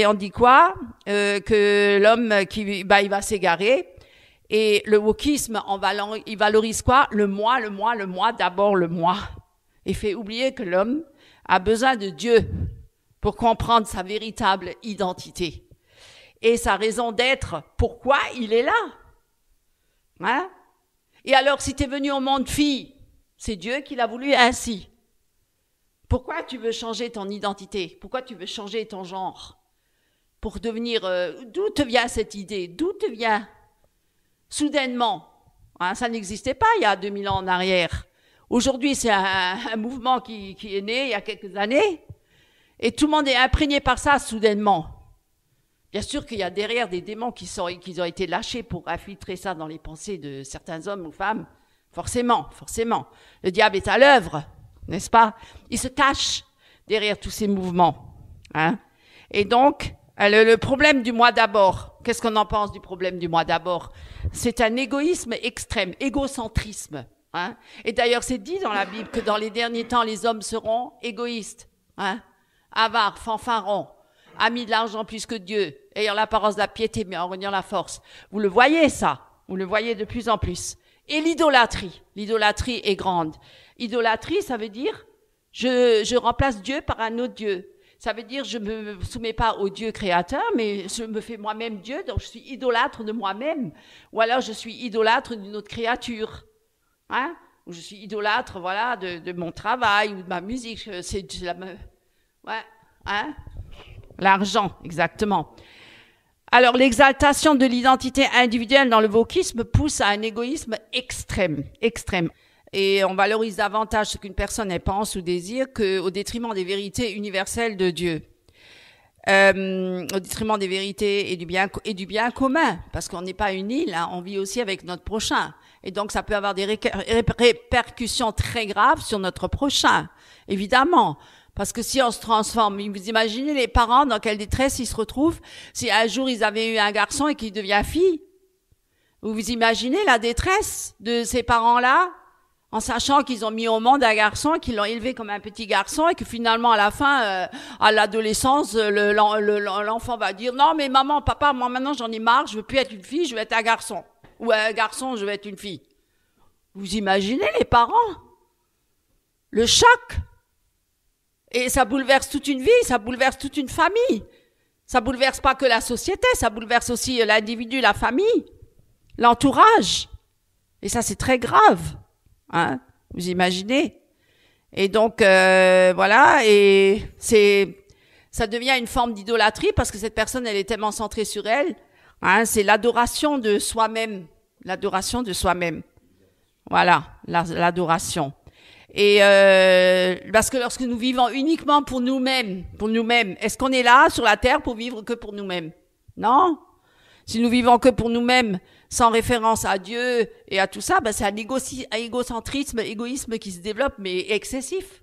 on dit quoi que l'homme il va s'égarer et le wokisme il valorise quoi? Le moi, d'abord le moi. Et fait oublier que l'homme a besoin de Dieu pour comprendre sa véritable identité et sa raison d'être. Pourquoi il est là? Hein? Et alors, si tu es venu au monde fille, c'est Dieu qui l'a voulu ainsi. Pourquoi tu veux changer ton identité? Pourquoi tu veux changer ton genre? Pour devenir... d'où te vient cette idée? D'où te vient? Soudainement. Hein, ça n'existait pas il y a 2000 ans en arrière. Aujourd'hui, c'est un mouvement qui est né il y a quelques années. Et tout le monde est imprégné par ça soudainement. Bien sûr qu'il y a derrière des démons qui ont été lâchés pour infiltrer ça dans les pensées de certains hommes ou femmes. Forcément. Le diable est à l'œuvre, n'est-ce pas? Il se cache derrière tous ces mouvements. Hein? Et donc, le problème du moi d'abord, qu'est-ce qu'on en pense du problème du moi d'abord? C'est un égoïsme extrême, égocentrisme. Hein? Et d'ailleurs, c'est dit dans la Bible que dans les derniers temps, les hommes seront égoïstes, hein? Avares, fanfarons, amis de l'argent plus que Dieu, ayant l'apparence de la piété, mais en reniant la force. Vous le voyez, ça? Vous le voyez de plus en plus. Et l'idolâtrie est grande. Idolâtrie, ça veut dire je remplace Dieu par un autre Dieu. Ça veut dire je me soumets pas au Dieu créateur, mais je me fais moi-même Dieu, donc je suis idolâtre de moi-même. Ou alors je suis idolâtre d'une autre créature. Hein? Ou je suis idolâtre, voilà, de mon travail ou de ma musique. Ouais, hein? L'argent, exactement. Alors, l'exaltation de l'identité individuelle dans le wokisme pousse à un égoïsme extrême. Et on valorise davantage ce qu'une personne pense ou désire qu'au détriment des vérités universelles de Dieu. Au détriment des vérités et du bien commun. Parce qu'on n'est pas une île, hein, on vit aussi avec notre prochain. Et donc, ça peut avoir des répercussions très graves sur notre prochain. Évidemment. Parce que si on se transforme, vous imaginez les parents dans quelle détresse ils se retrouvent si un jour ils avaient eu un garçon et qu'il devient fille. Vous vous imaginez la détresse de ces parents-là, en sachant qu'ils ont mis au monde un garçon, qu'ils l'ont élevé comme un petit garçon et que finalement à la fin, à l'adolescence, l'enfant va dire non mais maman, papa, moi maintenant j'en ai marre, je veux plus être une fille, je veux être un garçon. Ou un garçon, je veux être une fille. Vous imaginez les parents? Le choc. Et ça bouleverse toute une vie, ça bouleverse toute une famille. Ça bouleverse pas que la société, ça bouleverse aussi l'individu, la famille, l'entourage. Et ça c'est très grave. Hein, vous imaginez? Et donc voilà, et ça devient une forme d'idolâtrie parce que cette personne elle est tellement centrée sur elle. Hein, c'est l'adoration de soi-même, l'adoration de soi-même. Voilà, l'adoration. Et parce que lorsque nous vivons uniquement pour nous-mêmes, est-ce qu'on est là sur la terre pour vivre que pour nous-mêmes? Non. Si nous vivons que pour nous-mêmes, sans référence à Dieu et à tout ça, ben c'est un égocentrisme, égoïsme qui se développe, mais excessif.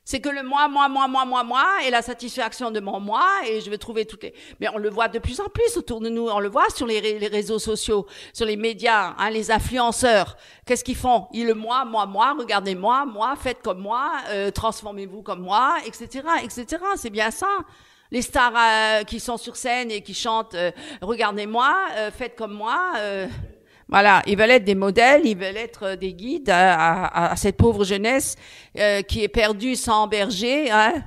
C'est que le moi, et la satisfaction de mon moi, et je vais trouver toutes les... Mais on le voit de plus en plus autour de nous, on le voit sur les réseaux sociaux, sur les médias, hein, les influenceurs. Qu'est-ce qu'ils font? Ils le moi, regardez-moi, faites comme moi, transformez-vous comme moi, etc., etc. C'est bien ça. Les stars qui sont sur scène et qui chantent regardez-moi, faites comme moi. Voilà, ils veulent être des modèles, ils veulent être des guides à cette pauvre jeunesse qui est perdue sans berger, hein,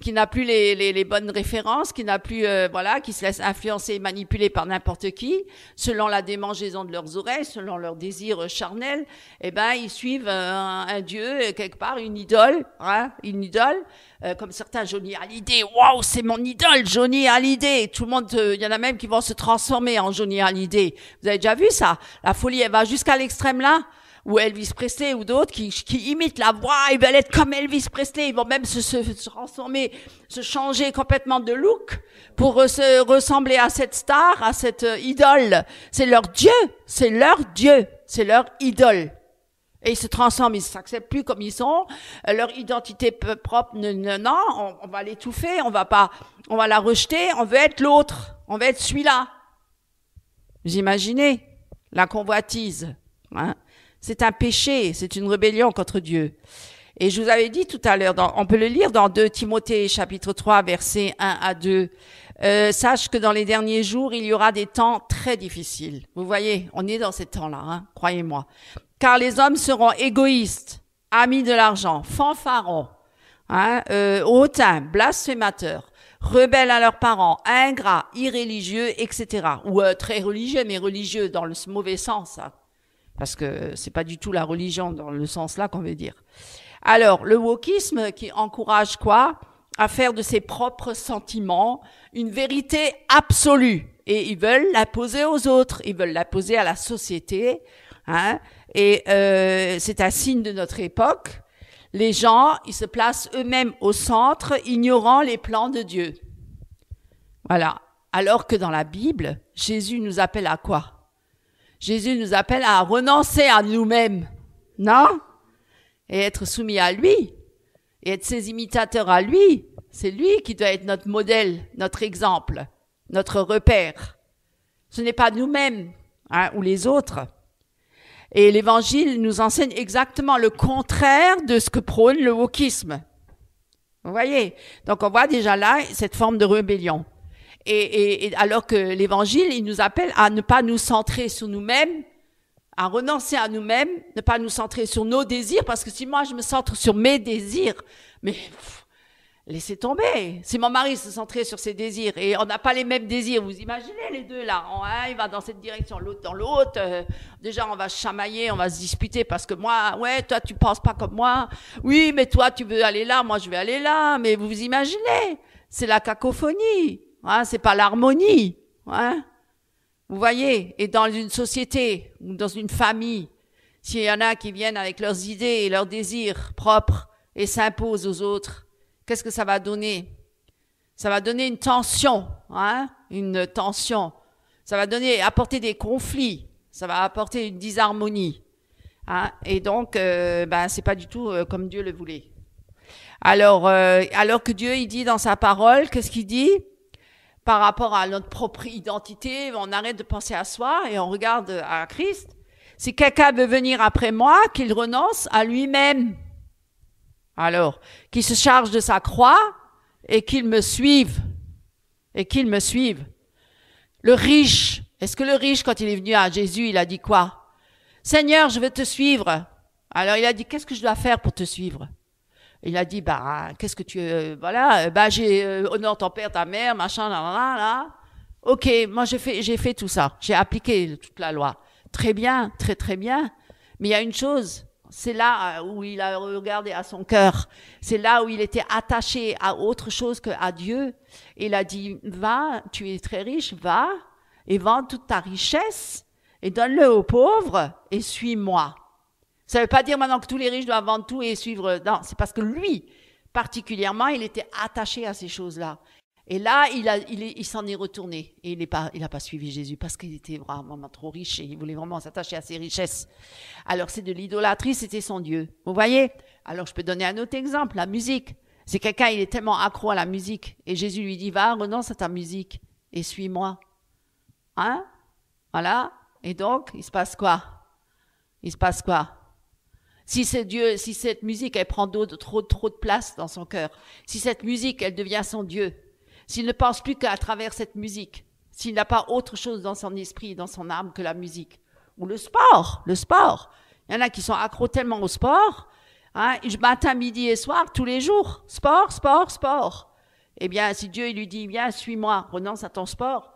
qui n'a plus les bonnes références, qui n'a plus voilà, qui se laisse influencer et manipuler par n'importe qui, selon la démangeaison de leurs oreilles, selon leurs désirs charnels. Eh ben, ils suivent un dieu quelque part, une idole, hein, une idole. Comme certains, Johnny Hallyday, waouh, c'est mon idole, Johnny Hallyday. Tout le monde, il y en a même qui vont se transformer en Johnny Hallyday. Vous avez déjà vu ça? La folie, elle va jusqu'à l'extrême là, ou Elvis Presley ou d'autres qui imitent la voix, ils veulent être comme Elvis Presley, ils vont même se transformer, se changer complètement de look pour se ressembler à cette star, à cette idole. C'est leur Dieu, c'est leur Dieu, c'est leur idole. Et ils se transforment, ils s'acceptent plus comme ils sont. Leur identité propre, non, on va l'étouffer, on va la rejeter, on veut être l'autre, on veut être celui-là. Vous imaginez? La convoitise, hein? C'est un péché, c'est une rébellion contre Dieu. Et je vous avais dit tout à l'heure, on peut le lire dans 2 Timothée chapitre 3, versets 1 à 2. Sache que dans les derniers jours, il y aura des temps très difficiles. Vous voyez, on est dans ces temps-là, hein, croyez-moi. Car les hommes seront égoïstes, amis de l'argent, fanfarons, hein, hautains, blasphémateurs, rebelles à leurs parents, ingrats, irréligieux, etc. Ou très religieux, mais religieux dans le mauvais sens, hein, parce que c'est pas du tout la religion dans le sens là qu'on veut dire. Alors, le wokisme qui encourage quoi? À faire de ses propres sentiments une vérité absolue. Et ils veulent l'imposer aux autres, ils veulent l'imposer à la société, hein. Et c'est un signe de notre époque. Les gens, ils se placent eux-mêmes au centre, ignorant les plans de Dieu. Voilà. Alors que dans la Bible, Jésus nous appelle à quoi? Jésus nous appelle à renoncer à nous-mêmes, non? Et être soumis à lui, et être ses imitateurs à lui. C'est lui qui doit être notre modèle, notre exemple, notre repère. Ce n'est pas nous-mêmes, hein, ou les autres. Et l'Évangile nous enseigne exactement le contraire de ce que prône le wokisme. Vous voyez? Donc on voit déjà là cette forme de rébellion. Et alors que l'Évangile, il nous appelle à ne pas nous centrer sur nous-mêmes, à renoncer à nous-mêmes, ne pas nous centrer sur nos désirs, parce que si moi je me centre sur mes désirs, mais laissez tomber. Si mon mari se centrait sur ses désirs et on n'a pas les mêmes désirs, vous imaginez les deux là, il va dans cette direction, l'autre dans l'autre. Déjà on va se chamailler, on va se disputer parce que moi, ouais, toi tu penses pas comme moi. Oui, mais toi tu veux aller là, moi je vais aller là. Mais vous imaginez, c'est la cacophonie, hein, c'est pas l'harmonie, hein. Vous voyez, et dans une société ou dans une famille, s'il y en a qui viennent avec leurs idées et leurs désirs propres et s'imposent aux autres, qu'est-ce que ça va donner? Ça va donner une tension, hein? Une tension. Ça va apporter des conflits. Ça va apporter une disharmonie, hein? Et donc, c'est pas du tout comme Dieu le voulait. Alors que Dieu, il dit dans sa parole, qu'est-ce qu'il dit? par rapport à notre propre identité, on arrête de penser à soi et on regarde à Christ. Si quelqu'un veut venir après moi, qu'il renonce à lui-même. Alors, qu'il se charge de sa croix et qu'il me suive. Et qu'il me suive. Le riche, est-ce que le riche, quand il est venu à Jésus, il a dit quoi? Seigneur, je veux te suivre. Alors il a dit, qu'est-ce que je dois faire pour te suivre? Il a dit, qu'est-ce que tu... j'ai honore ton père, ta mère, machin, là. Ok, moi j'ai fait tout ça. J'ai appliqué toute la loi. Très bien, très très bien. Mais il y a une chose, c'est là où il a regardé à son cœur. C'est là où il était attaché à autre chose qu'à Dieu. Et il a dit, va, tu es très riche, va et vends toute ta richesse et donne-le aux pauvres et suis-moi. Ça ne veut pas dire maintenant que tous les riches doivent vendre tout et suivre. Non, c'est parce que lui, particulièrement, il était attaché à ces choses-là. Et là, il s'en est retourné. Et il a pas suivi Jésus parce qu'il était vraiment trop riche et il voulait vraiment s'attacher à ses richesses. Alors, c'est de l'idolâtrie, c'était son Dieu. Vous voyez? Alors, je peux donner un autre exemple, la musique. C'est quelqu'un, il est tellement accro à la musique. Et Jésus lui dit, va, renonce à ta musique et suis-moi. Hein? Voilà. Et donc, il se passe quoi? Si c'est Dieu, si cette musique, elle prend trop de place dans son cœur, si cette musique, elle devient son Dieu, s'il ne pense plus qu'à travers cette musique, s'il n'a pas autre chose dans son esprit, dans son âme que la musique, ou le sport. Il y en a qui sont accros tellement au sport, hein, matin, midi et soir, tous les jours, sport. Eh bien, si Dieu il lui dit, viens, suis-moi, renonce à ton sport,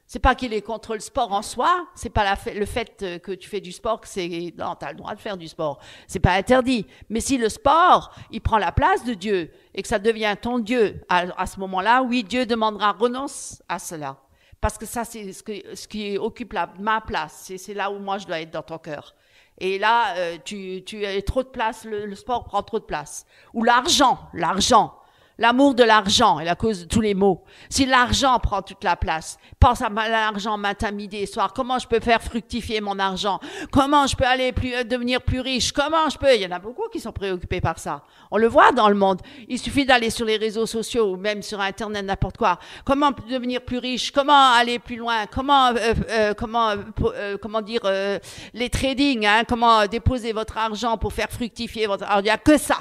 c'est pas qu'il est contre le sport en soi, c'est pas le fait que tu fais du sport que c'est, non, t'as le droit de faire du sport. C'est pas interdit. Mais si le sport, il prend la place de Dieu et que ça devient ton Dieu, à ce moment-là, oui, Dieu demandera renonce à cela. Parce que ça, c'est ce qui occupe ma place. C'est là où moi je dois être dans ton cœur. Et là, tu as trop de place, le sport prend trop de place. Ou l'argent. L'amour de l'argent est la cause de tous les maux. Si l'argent prend toute la place, pense à l'argent matin, midi et soir. Comment je peux faire fructifier mon argent? Comment je peux devenir plus riche? Il y en a beaucoup qui sont préoccupés par ça. On le voit dans le monde. Il suffit d'aller sur les réseaux sociaux ou même sur Internet, n'importe quoi. Comment devenir plus riche? Comment aller plus loin? Comment dire les trading, hein? Comment déposer votre argent pour faire fructifier votre argent? Il n'y a que ça.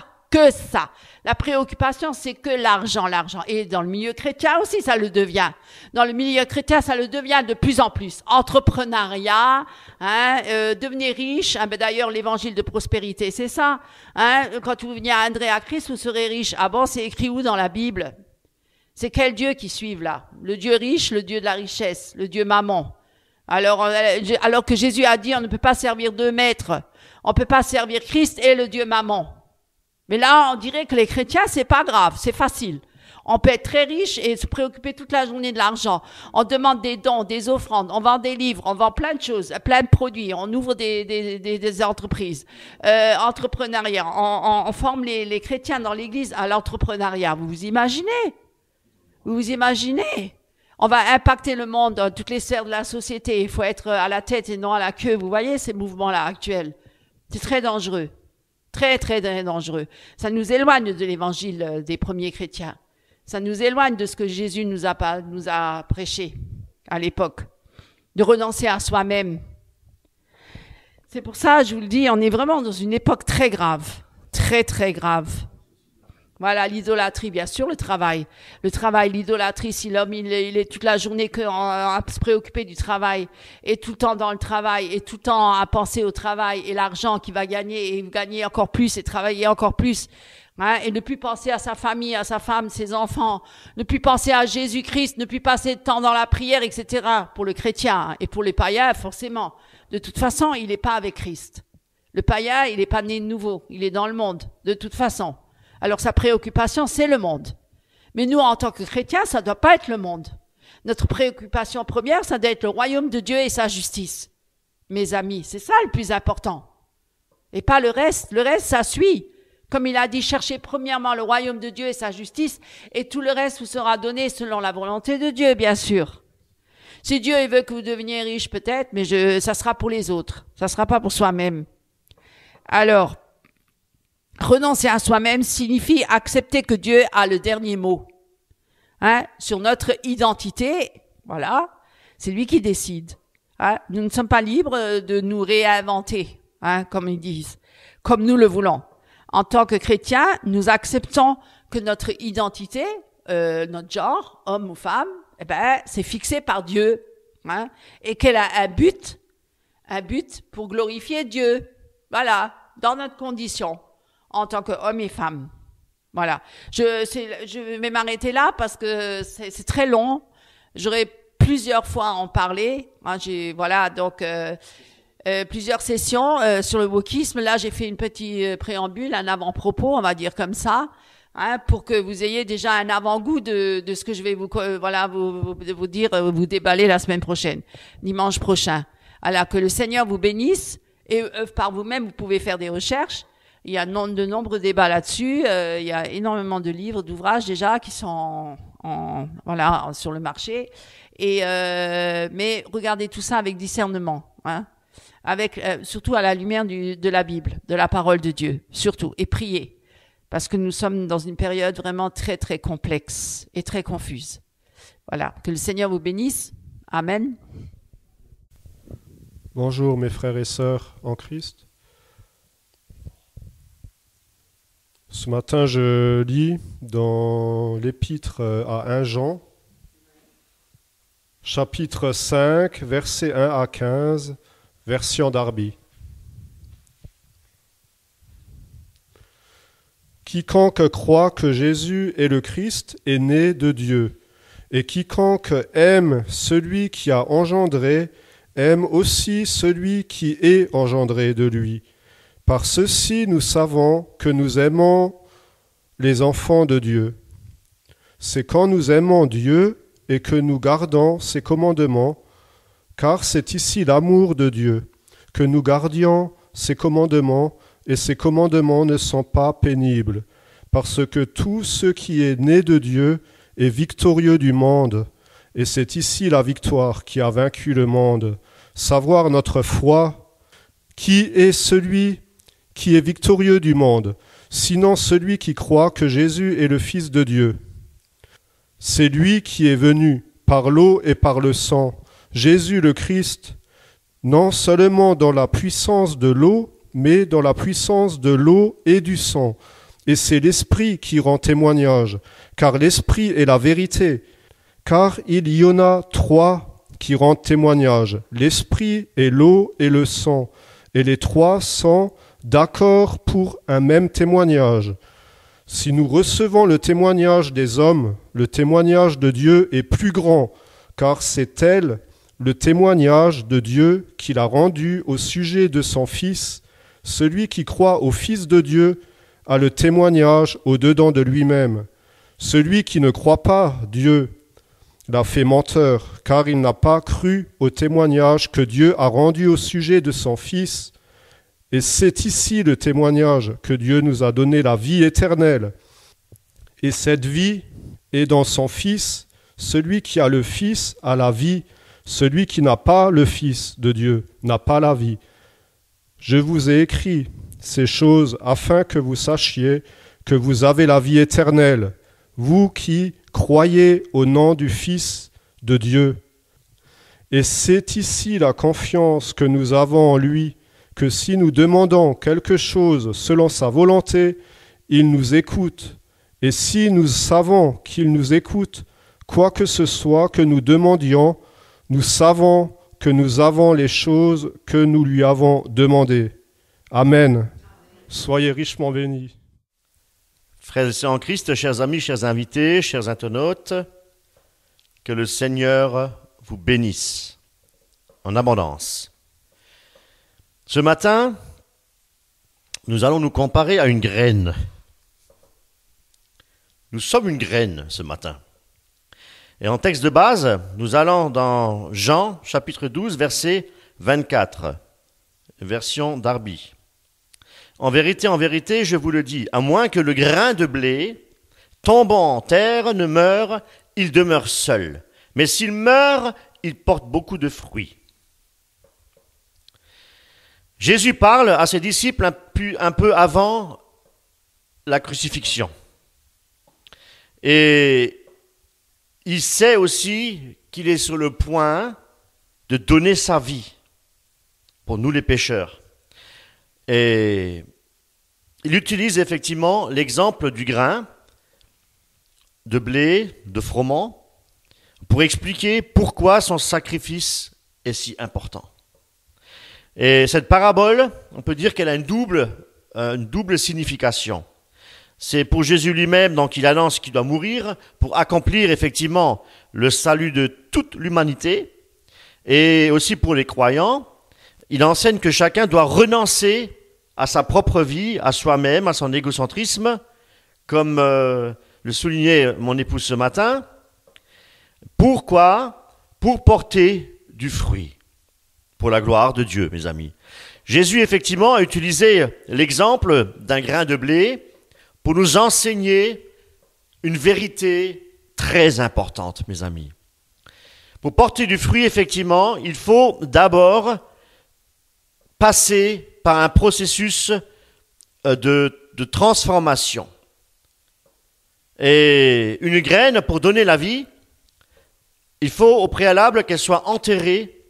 La préoccupation, c'est que l'argent. Et dans le milieu chrétien aussi, ça le devient. Dans le milieu chrétien, ça le devient de plus en plus. Entrepreneuriat, hein, devenir riche. Hein, d'ailleurs, l'évangile de prospérité, c'est ça. Hein, quand vous venez à André à Christ, vous serez riche. Ah bon, c'est écrit où dans la Bible? C'est quel Dieu qui suivent là? Le Dieu riche, le Dieu de la richesse, le Dieu mammon. Alors que Jésus a dit, on ne peut pas servir deux maîtres. On ne peut pas servir Christ et le Dieu mammon. Mais là, on dirait que les chrétiens, c'est pas grave, c'est facile. On peut être très riche et se préoccuper toute la journée de l'argent. On demande des dons, des offrandes, on vend des livres, on vend plein de choses, plein de produits, on ouvre des entreprises. Entrepreneuriat, on forme les chrétiens dans l'église à l'entrepreneuriat. Vous vous imaginez? On va impacter le monde dans toutes les sphères de la société. Il faut être à la tête et non à la queue. Vous voyez ces mouvements-là actuels? C'est très dangereux. Très, très, très dangereux. Ça nous éloigne de l'évangile des premiers chrétiens. Ça nous éloigne de ce que Jésus nous a prêché à l'époque. De renoncer à soi-même. C'est pour ça, je vous le dis, on est vraiment dans une époque très grave. Très, très grave. Voilà, l'idolâtrie, bien sûr, le travail, l'idolâtrie, si l'homme, il est toute la journée à se préoccuper du travail, et tout le temps dans le travail, et tout le temps à penser au travail, et l'argent qu'il va gagner, et gagner encore plus, et travailler encore plus, hein, et ne plus penser à sa famille, à sa femme, ses enfants, ne plus penser à Jésus-Christ, ne plus passer de temps dans la prière, etc., pour le chrétien, et pour les païens, forcément. De toute façon, il n'est pas avec Christ. Le païen, il n'est pas né de nouveau, il est dans le monde, de toute façon. Alors sa préoccupation, c'est le monde. Mais nous, en tant que chrétiens, ça ne doit pas être le monde. Notre préoccupation première, ça doit être le royaume de Dieu et sa justice. Mes amis, c'est ça le plus important. Et pas le reste. Le reste, ça suit. Comme il a dit, cherchez premièrement le royaume de Dieu et sa justice, et tout le reste vous sera donné selon la volonté de Dieu, bien sûr. Si Dieu il veut que vous deveniez riche, peut-être, mais ça sera pour les autres. Ça sera pas pour soi-même. Alors, renoncer à soi-même signifie accepter que Dieu a le dernier mot. sur notre identité. Voilà, c'est lui qui décide. Nous ne sommes pas libres de nous réinventer, comme ils disent, comme nous le voulons. En tant que chrétiens, nous acceptons que notre identité, notre genre, homme ou femme, c'est fixé par Dieu, et qu'elle a un but pour glorifier Dieu. Voilà, dans notre condition, en tant qu'homme et femme. Voilà. Je vais m'arrêter là parce que c'est très long. J'aurais plusieurs fois à en parler. Plusieurs sessions sur le wokisme. Là, j'ai fait une petite préambule, un avant-propos, on va dire comme ça, pour que vous ayez déjà un avant-goût de ce que je vais vous dire, vous déballer la semaine prochaine, dimanche prochain. Alors, que le Seigneur vous bénisse et par vous-même, vous pouvez faire des recherches. Il y a de nombreux débats là-dessus. Il y a énormément de livres, d'ouvrages déjà qui sont sur le marché. Mais regardez tout ça avec discernement, surtout à la lumière de la Bible, de la parole de Dieu, surtout, et priez, parce que nous sommes dans une période vraiment très très complexe et très confuse. Voilà, que le Seigneur vous bénisse. Amen. Bonjour mes frères et sœurs en Christ. Ce matin, je lis dans l'épître à 1 Jean, chapitre 5, versets 1 à 15, version Darby. Quiconque croit que Jésus est le Christ est né de Dieu, et quiconque aime celui qui a engendré, aime aussi celui qui est engendré de lui. Par ceci, nous savons que nous aimons les enfants de Dieu. C'est quand nous aimons Dieu et que nous gardons ses commandements, car c'est ici l'amour de Dieu, que nous gardions ses commandements, et ses commandements ne sont pas pénibles, parce que tout ce qui est né de Dieu est victorieux du monde, et c'est ici la victoire qui a vaincu le monde, savoir notre foi, qui est celui qui est victorieux du monde, sinon celui qui croit que Jésus est le Fils de Dieu. C'est lui qui est venu par l'eau et par le sang, Jésus le Christ, non seulement dans la puissance de l'eau, mais dans la puissance de l'eau et du sang. Et c'est l'Esprit qui rend témoignage, car l'Esprit est la vérité. Car il y en a 3 qui rendent témoignage, l'Esprit et l'eau et le sang, et les 3 sont d'accord pour un même témoignage. Si nous recevons le témoignage des hommes, le témoignage de Dieu est plus grand, car c'est tel le témoignage de Dieu qu'il a rendu au sujet de son Fils. Celui qui croit au Fils de Dieu a le témoignage au-dedans de lui-même. Celui qui ne croit pas Dieu l'a fait menteur, car il n'a pas cru au témoignage que Dieu a rendu au sujet de son Fils. Et c'est ici le témoignage que Dieu nous a donné la vie éternelle. Et cette vie est dans son Fils. Celui qui a le Fils a la vie. Celui qui n'a pas le Fils de Dieu n'a pas la vie. Je vous ai écrit ces choses afin que vous sachiez que vous avez la vie éternelle, vous qui croyez au nom du Fils de Dieu. Et c'est ici la confiance que nous avons en lui, que si nous demandons quelque chose selon sa volonté, il nous écoute. Et si nous savons qu'il nous écoute, quoi que ce soit que nous demandions, nous savons que nous avons les choses que nous lui avons demandées. Amen. Soyez richement bénis. Frères et sœurs en Christ, chers amis, chers invités, chers internautes, que le Seigneur vous bénisse en abondance. Ce matin, nous allons nous comparer à une graine. Nous sommes une graine ce matin. Et en texte de base, nous allons dans Jean, chapitre 12, verset 24, version Darby. En vérité, je vous le dis, à moins que le grain de blé, tombant en terre, ne meure, il demeure seul. Mais s'il meurt, il porte beaucoup de fruits. Jésus parle à ses disciples un peu avant la crucifixion. Et il sait aussi qu'il est sur le point de donner sa vie pour nous les pécheurs. Et il utilise effectivement l'exemple du grain, de blé, de froment, pour expliquer pourquoi son sacrifice est si important. Et cette parabole, on peut dire qu'elle a une double signification. C'est pour Jésus lui-même, donc il annonce qu'il doit mourir pour accomplir effectivement le salut de toute l'humanité. Et aussi pour les croyants, il enseigne que chacun doit renoncer à sa propre vie, à soi-même, à son égocentrisme, comme le soulignait mon épouse ce matin. Pourquoi ? Pour porter du fruit, pour la gloire de Dieu, mes amis. Jésus, effectivement, a utilisé l'exemple d'un grain de blé pour nous enseigner une vérité très importante, mes amis. Pour porter du fruit, effectivement, il faut d'abord passer par un processus de transformation. Et une graine, pour donner la vie, il faut au préalable qu'elle soit enterrée,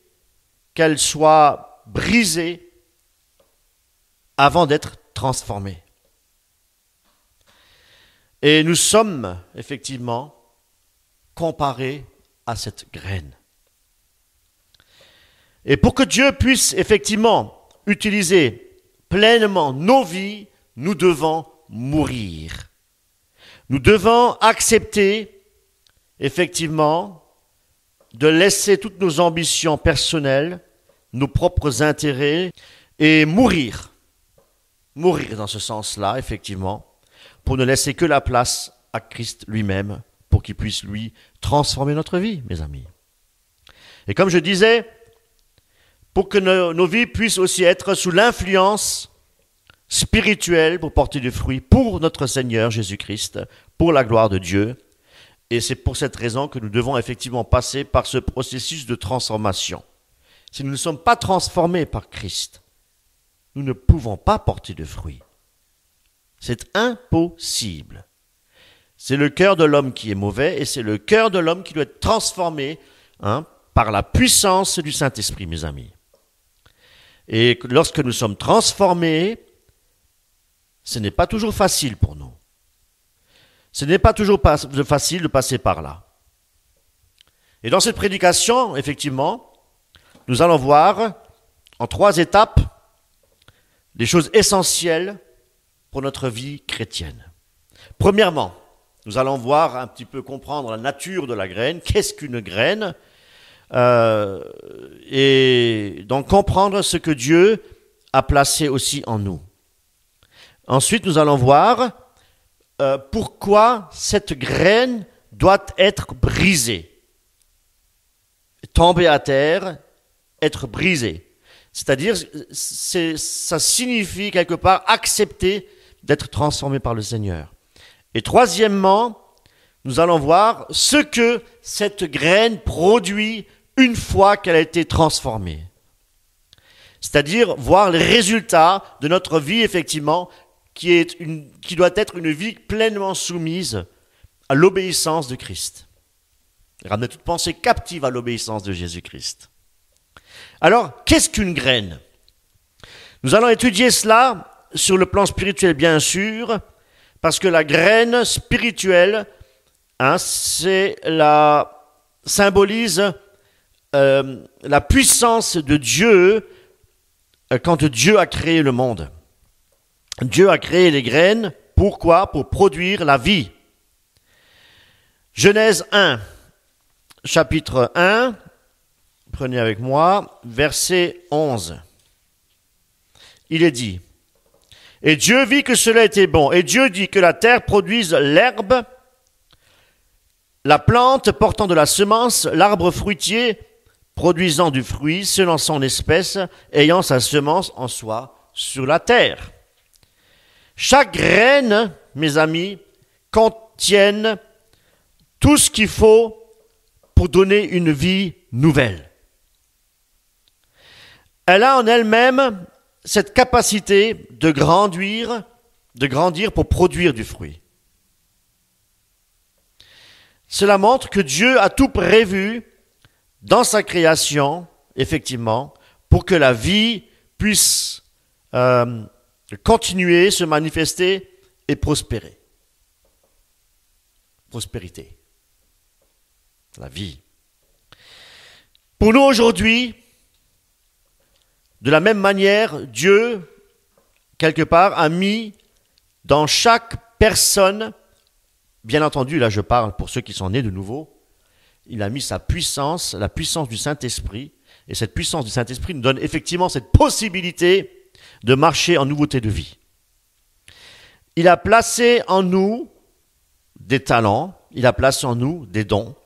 qu'elle soit brisée avant d'être transformée. Et nous sommes effectivement comparés à cette graine. Et pour que Dieu puisse effectivement utiliser pleinement nos vies, nous devons mourir. Nous devons accepter effectivement de laisser toutes nos ambitions personnelles, nos propres intérêts et mourir. Mourir dans ce sens-là, effectivement, pour ne laisser que la place à Christ lui-même, pour qu'il puisse, lui, transformer notre vie, mes amis. Et comme je disais, pour que nos vies puissent aussi être sous l'influence spirituelle pour porter du fruit pour notre Seigneur Jésus-Christ, pour la gloire de Dieu. Et c'est pour cette raison que nous devons effectivement passer par ce processus de transformation. Si nous ne sommes pas transformés par Christ, nous ne pouvons pas porter de fruit. C'est impossible. C'est le cœur de l'homme qui est mauvais et c'est le cœur de l'homme qui doit être transformé par la puissance du Saint-Esprit, mes amis. Et lorsque nous sommes transformés, ce n'est pas toujours facile pour nous. Ce n'est pas toujours facile de passer par là. Et dans cette prédication, effectivement, nous allons voir en 3 étapes des choses essentielles pour notre vie chrétienne. Premièrement, nous allons voir un petit peu comprendre la nature de la graine. Qu'est-ce qu'une graine ? Et donc comprendre ce que Dieu a placé aussi en nous. Ensuite, nous allons voir pourquoi cette graine doit être brisée. Tomber à terre, être brisée. C'est-à-dire, ça signifie quelque part accepter d'être transformé par le Seigneur. Et troisièmement, nous allons voir ce que cette graine produit une fois qu'elle a été transformée. C'est-à-dire voir les résultats de notre vie, effectivement, qui doit être une vie pleinement soumise à l'obéissance de Christ. Ramener toute pensée captive à l'obéissance de Jésus-Christ. Alors, qu'est-ce qu'une graine ? Nous allons étudier cela sur le plan spirituel, bien sûr, parce que la graine spirituelle, symbolise la puissance de Dieu quand Dieu a créé le monde. Dieu a créé les graines, pourquoi ? Pour produire la vie. Genèse 1, chapitre 1, prenez avec moi, verset 11. Il est dit, « Et Dieu vit que cela était bon, et Dieu dit que la terre produise l'herbe, la plante portant de la semence, l'arbre fruitier produisant du fruit, selon son espèce, ayant sa semence en soi sur la terre. » Chaque graine, mes amis, contient tout ce qu'il faut pour donner une vie nouvelle. Elle a en elle-même cette capacité de grandir pour produire du fruit. Cela montre que Dieu a tout prévu dans sa création, effectivement, pour que la vie puisse continuer, se manifester et prospérer. Prospérité. La vie. Pour nous aujourd'hui, de la même manière, Dieu, quelque part, a mis dans chaque personne, bien entendu, là je parle pour ceux qui sont nés de nouveau, il a mis sa puissance, la puissance du Saint-Esprit, et cette puissance du Saint-Esprit nous donne effectivement cette possibilité de marcher en nouveauté de vie. Il a placé en nous des talents, il a placé en nous des dons,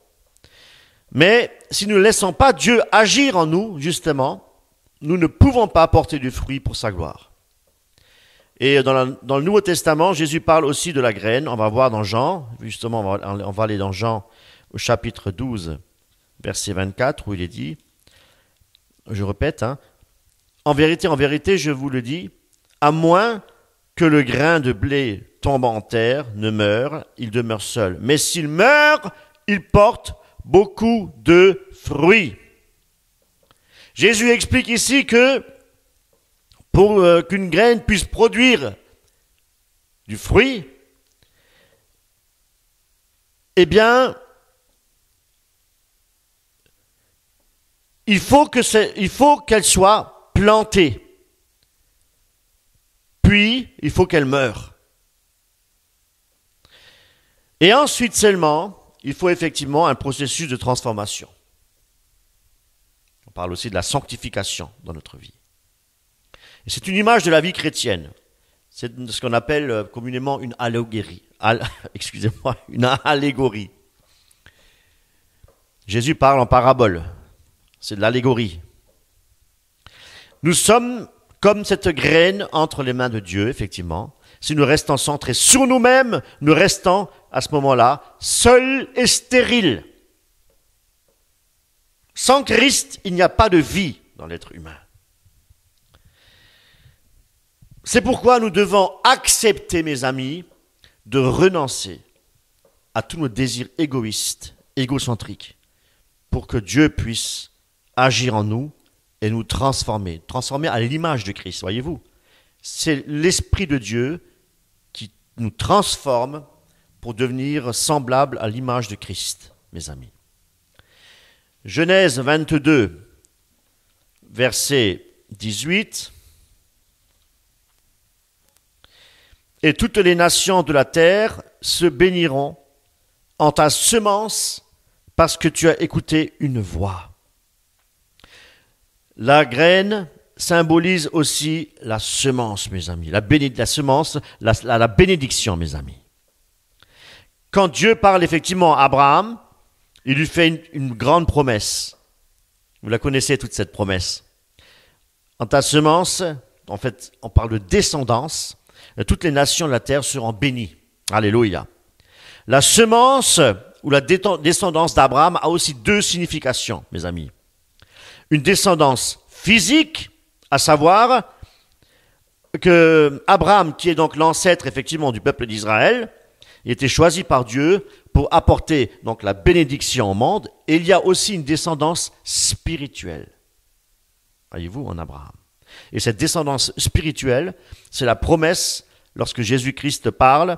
mais si nous ne laissons pas Dieu agir en nous, justement, nous ne pouvons pas porter du fruit pour sa gloire. Et dans le Nouveau Testament, Jésus parle aussi de la graine. On va voir dans Jean, justement, on va aller dans Jean au chapitre 12, verset 24, où il est dit, je répète, en vérité, je vous le dis, à moins que le grain de blé tombant en terre ne meure, il demeure seul. Mais s'il meurt, il porte beaucoup de fruits. Jésus explique ici que pour qu'une graine puisse produire du fruit, eh bien, il faut qu'elle soit plantée. Puis, il faut qu'elle meure. Et ensuite seulement, il faut effectivement un processus de transformation. On parle aussi de la sanctification dans notre vie. Et c'est une image de la vie chrétienne. C'est ce qu'on appelle communément une allégorie. Une allégorie. Jésus parle en parabole. C'est de l'allégorie. Nous sommes comme cette graine entre les mains de Dieu, effectivement. Si nous restons centrés sur nous-mêmes, nous restons à ce moment-là seuls et stériles. Sans Christ, il n'y a pas de vie dans l'être humain. C'est pourquoi nous devons accepter, mes amis, de renoncer à tous nos désirs égoïstes, égocentriques, pour que Dieu puisse agir en nous et nous transformer à l'image de Christ, voyez-vous. C'est l'Esprit de Dieu qui nous transforme pour devenir semblable à l'image de Christ, mes amis. Genèse 22, verset 18. Et toutes les nations de la terre se béniront en ta semence parce que tu as écouté une voix. La graine symbolise aussi la semence, mes amis. La semence, la bénédiction, mes amis. Quand Dieu parle effectivement à Abraham, il lui fait une grande promesse. Vous la connaissez, toute cette promesse. En ta semence, en fait, on parle de descendance. Toutes les nations de la terre seront bénies. Alléluia. La semence ou la descendance d'Abraham a aussi deux significations, mes amis. Une descendance physique, à savoir que Abraham, qui est donc l'ancêtre effectivement du peuple d'Israël, il était choisi par Dieu pour apporter donc la bénédiction au monde. Et il y a aussi une descendance spirituelle. Voyez-vous, en Abraham. Et cette descendance spirituelle, c'est la promesse lorsque Jésus-Christ parle,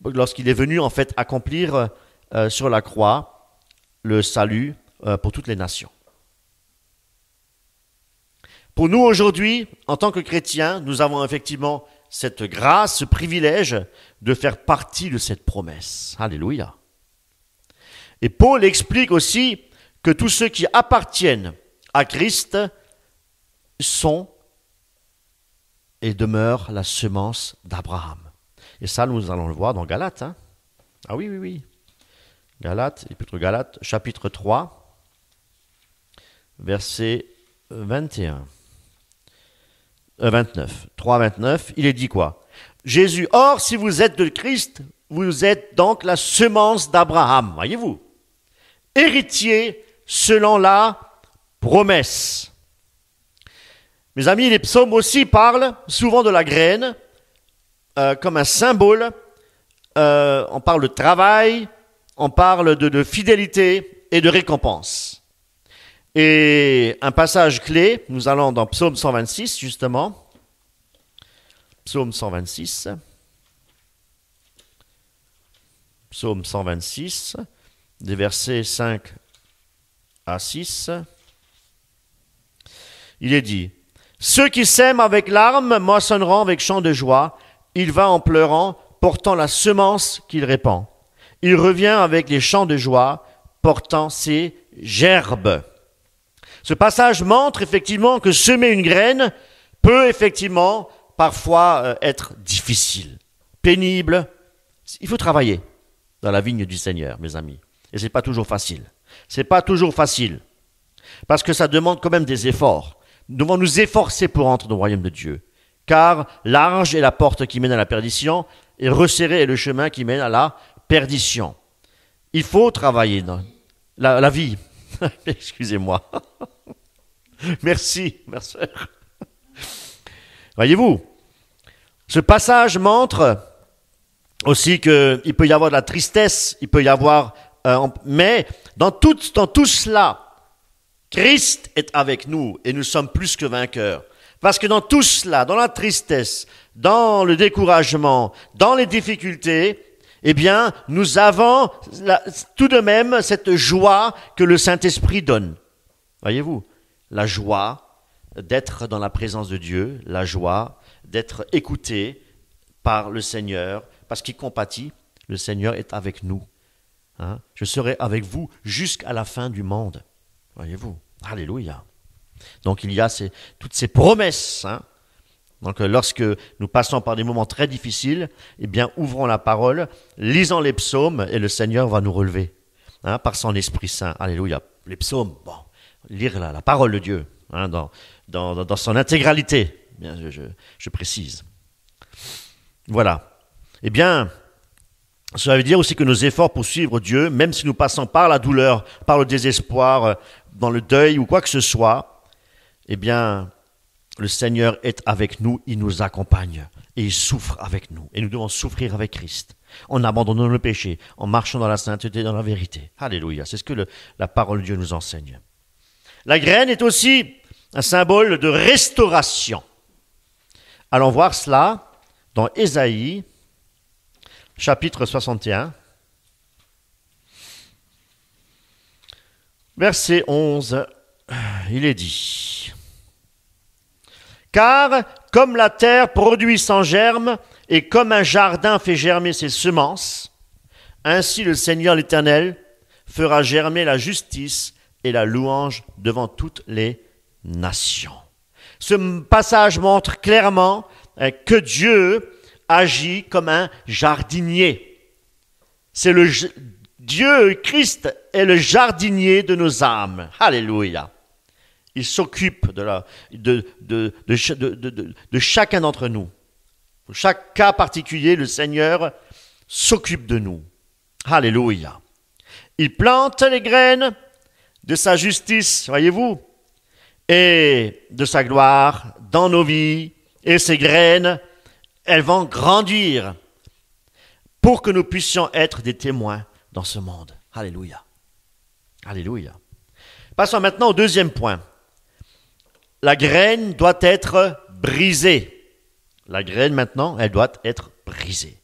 lorsqu'il est venu en fait accomplir sur la croix le salut pour toutes les nations. Pour nous aujourd'hui, en tant que chrétiens, nous avons effectivement cette grâce, ce privilège de faire partie de cette promesse. Alléluia. Et Paul explique aussi que tous ceux qui appartiennent à Christ sont et demeurent la semence d'Abraham. Et ça, nous allons le voir dans Galates. Ah oui. Galates, chapitre 3, verset 29. 3:29, il est dit quoi? Jésus, or, si vous êtes de Christ, vous êtes donc la semence d'Abraham, voyez-vous, héritier selon la promesse. Mes amis, les psaumes aussi parlent souvent de la graine comme un symbole. On parle de travail, on parle de fidélité et de récompense. Et un passage clé, nous allons dans Psaume 126 justement. Psaume 126. Psaume 126, des versets 5 à 6. Il est dit, « Ceux qui sèment avec larmes moissonneront avec chant de joie. Il va en pleurant, portant la semence qu'il répand. Il revient avec les chants de joie, portant ses gerbes. » Ce passage montre effectivement que semer une graine peut effectivement parfois être difficile, pénible. Il faut travailler dans la vigne du Seigneur, mes amis. Et c'est pas toujours facile. C'est pas toujours facile. Parce que ça demande quand même des efforts. Nous devons nous efforcer pour entrer dans le royaume de Dieu. Car large est la porte qui mène à la perdition, et resserré est le chemin qui mène à la perdition. Il faut travailler dans la vie. Excusez-moi. Merci, ma sœur. Voyez-vous, ce passage montre aussi qu'il peut y avoir de la tristesse, il peut y avoir... mais dans tout cela, Christ est avec nous et nous sommes plus que vainqueurs. Parce que dans tout cela, dans la tristesse, dans le découragement, dans les difficultés, eh bien, nous avons tout de même cette joie que le Saint-Esprit donne. Voyez-vous, la joie d'être dans la présence de Dieu, la joie d'être écouté par le Seigneur, parce qu'il compatit, le Seigneur est avec nous. Hein? Je serai avec vous jusqu'à la fin du monde. Voyez-vous, alléluia. Donc il y a toutes ces promesses. Hein? Donc lorsque nous passons par des moments très difficiles, eh bien ouvrons la parole, lisons les psaumes et le Seigneur va nous relever par son Esprit Saint. Alléluia. Les psaumes, bon, lire la parole de Dieu dans son intégralité. Bien, je précise. Voilà. Eh bien, cela veut dire aussi que nos efforts pour suivre Dieu, même si nous passons par la douleur, par le désespoir, dans le deuil ou quoi que ce soit, eh bien, le Seigneur est avec nous, il nous accompagne et il souffre avec nous. Et nous devons souffrir avec Christ, en abandonnant le péché, en marchant dans la sainteté, dans la vérité. Alléluia, c'est ce que la parole de Dieu nous enseigne. La graine est aussi un symbole de restauration. Allons voir cela dans Ésaïe, chapitre 61, verset 11, il est dit « Car comme la terre produit sans germe et comme un jardin fait germer ses semences, ainsi le Seigneur l'Éternel fera germer la justice et la louange devant toutes les nations. » Ce passage montre clairement que Dieu agit comme un jardinier. C'est Dieu, Christ, est le jardinier de nos âmes. Alléluia. Il s'occupe de chacun d'entre nous. Pour chaque cas particulier, le Seigneur s'occupe de nous. Alléluia. Il plante les graines de sa justice, voyez-vous, et de sa gloire dans nos vies. Et ces graines, elles vont grandir pour que nous puissions être des témoins dans ce monde. Alléluia. Alléluia. Passons maintenant au deuxième point. La graine doit être brisée. La graine maintenant, elle doit être brisée.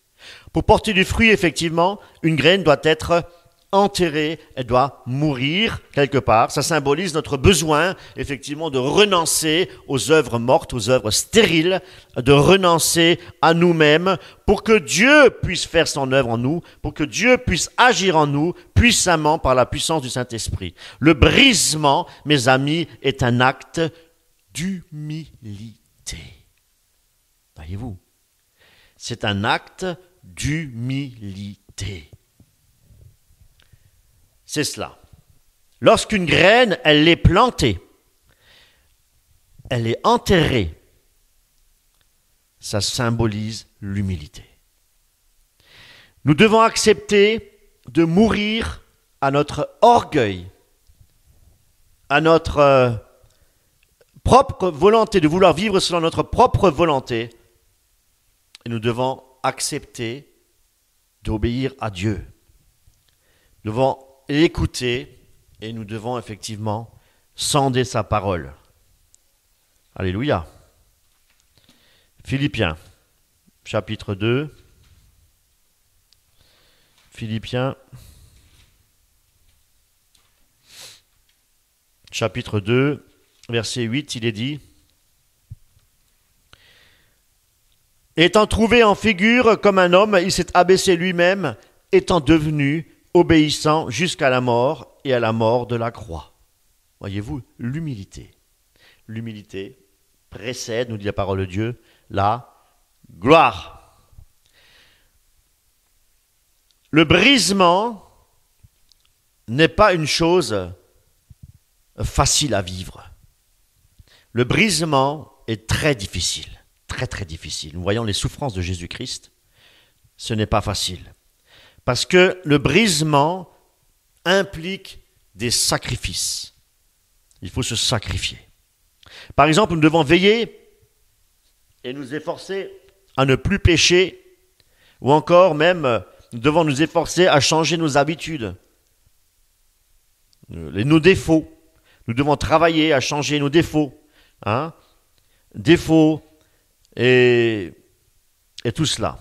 Pour porter du fruit, effectivement, une graine doit être enterrée, elle doit mourir quelque part. Ça symbolise notre besoin, effectivement, de renoncer aux œuvres mortes, aux œuvres stériles, de renoncer à nous-mêmes pour que Dieu puisse faire son œuvre en nous, pour que Dieu puisse agir en nous puissamment par la puissance du Saint-Esprit. Le brisement, mes amis, est un acte d'humilité. Voyez-vous, c'est un acte d'humilité. C'est cela. Lorsqu'une graine, elle est plantée, elle est enterrée, ça symbolise l'humilité. Nous devons accepter de mourir à notre orgueil, à notre propre volonté, de vouloir vivre selon notre propre volonté, et nous devons accepter d'obéir à Dieu. Nous devons l'écouter et nous devons effectivement sonder sa parole. Alléluia. Philippiens, chapitre 2. Philippiens, chapitre 2, verset 8, il est dit: étant trouvé en figure comme un homme, il s'est abaissé lui-même, étant devenu obéissant jusqu'à la mort et à la mort de la croix. Voyez-vous, l'humilité. L'humilité précède, nous dit la parole de Dieu, la gloire. Le brisement n'est pas une chose facile à vivre. Le brisement est très difficile, très très difficile. Nous voyons les souffrances de Jésus-Christ, ce n'est pas facile. Parce que le brisement implique des sacrifices. Il faut se sacrifier. Par exemple, nous devons veiller et nous efforcer à ne plus pécher, ou encore même, nous devons nous efforcer à changer nos habitudes, nos défauts. Nous devons travailler à changer nos défauts. Défauts et tout cela.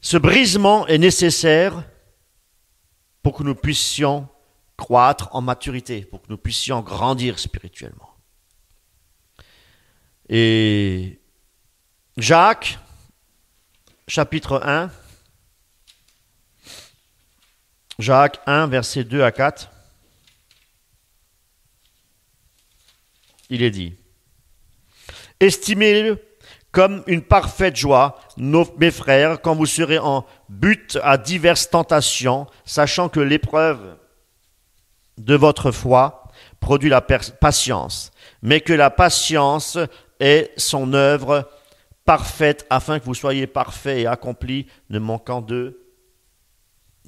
Ce brisement est nécessaire pour que nous puissions croître en maturité, pour que nous puissions grandir spirituellement. Et Jacques, chapitre 1, Jacques 1, versets 2 à 4, il est dit: estimez-le comme une parfaite joie, mes frères, quand vous serez en butte à diverses tentations, sachant que l'épreuve de votre foi produit la patience, mais que la patience est son œuvre parfaite, afin que vous soyez parfaits et accomplis, ne manquant de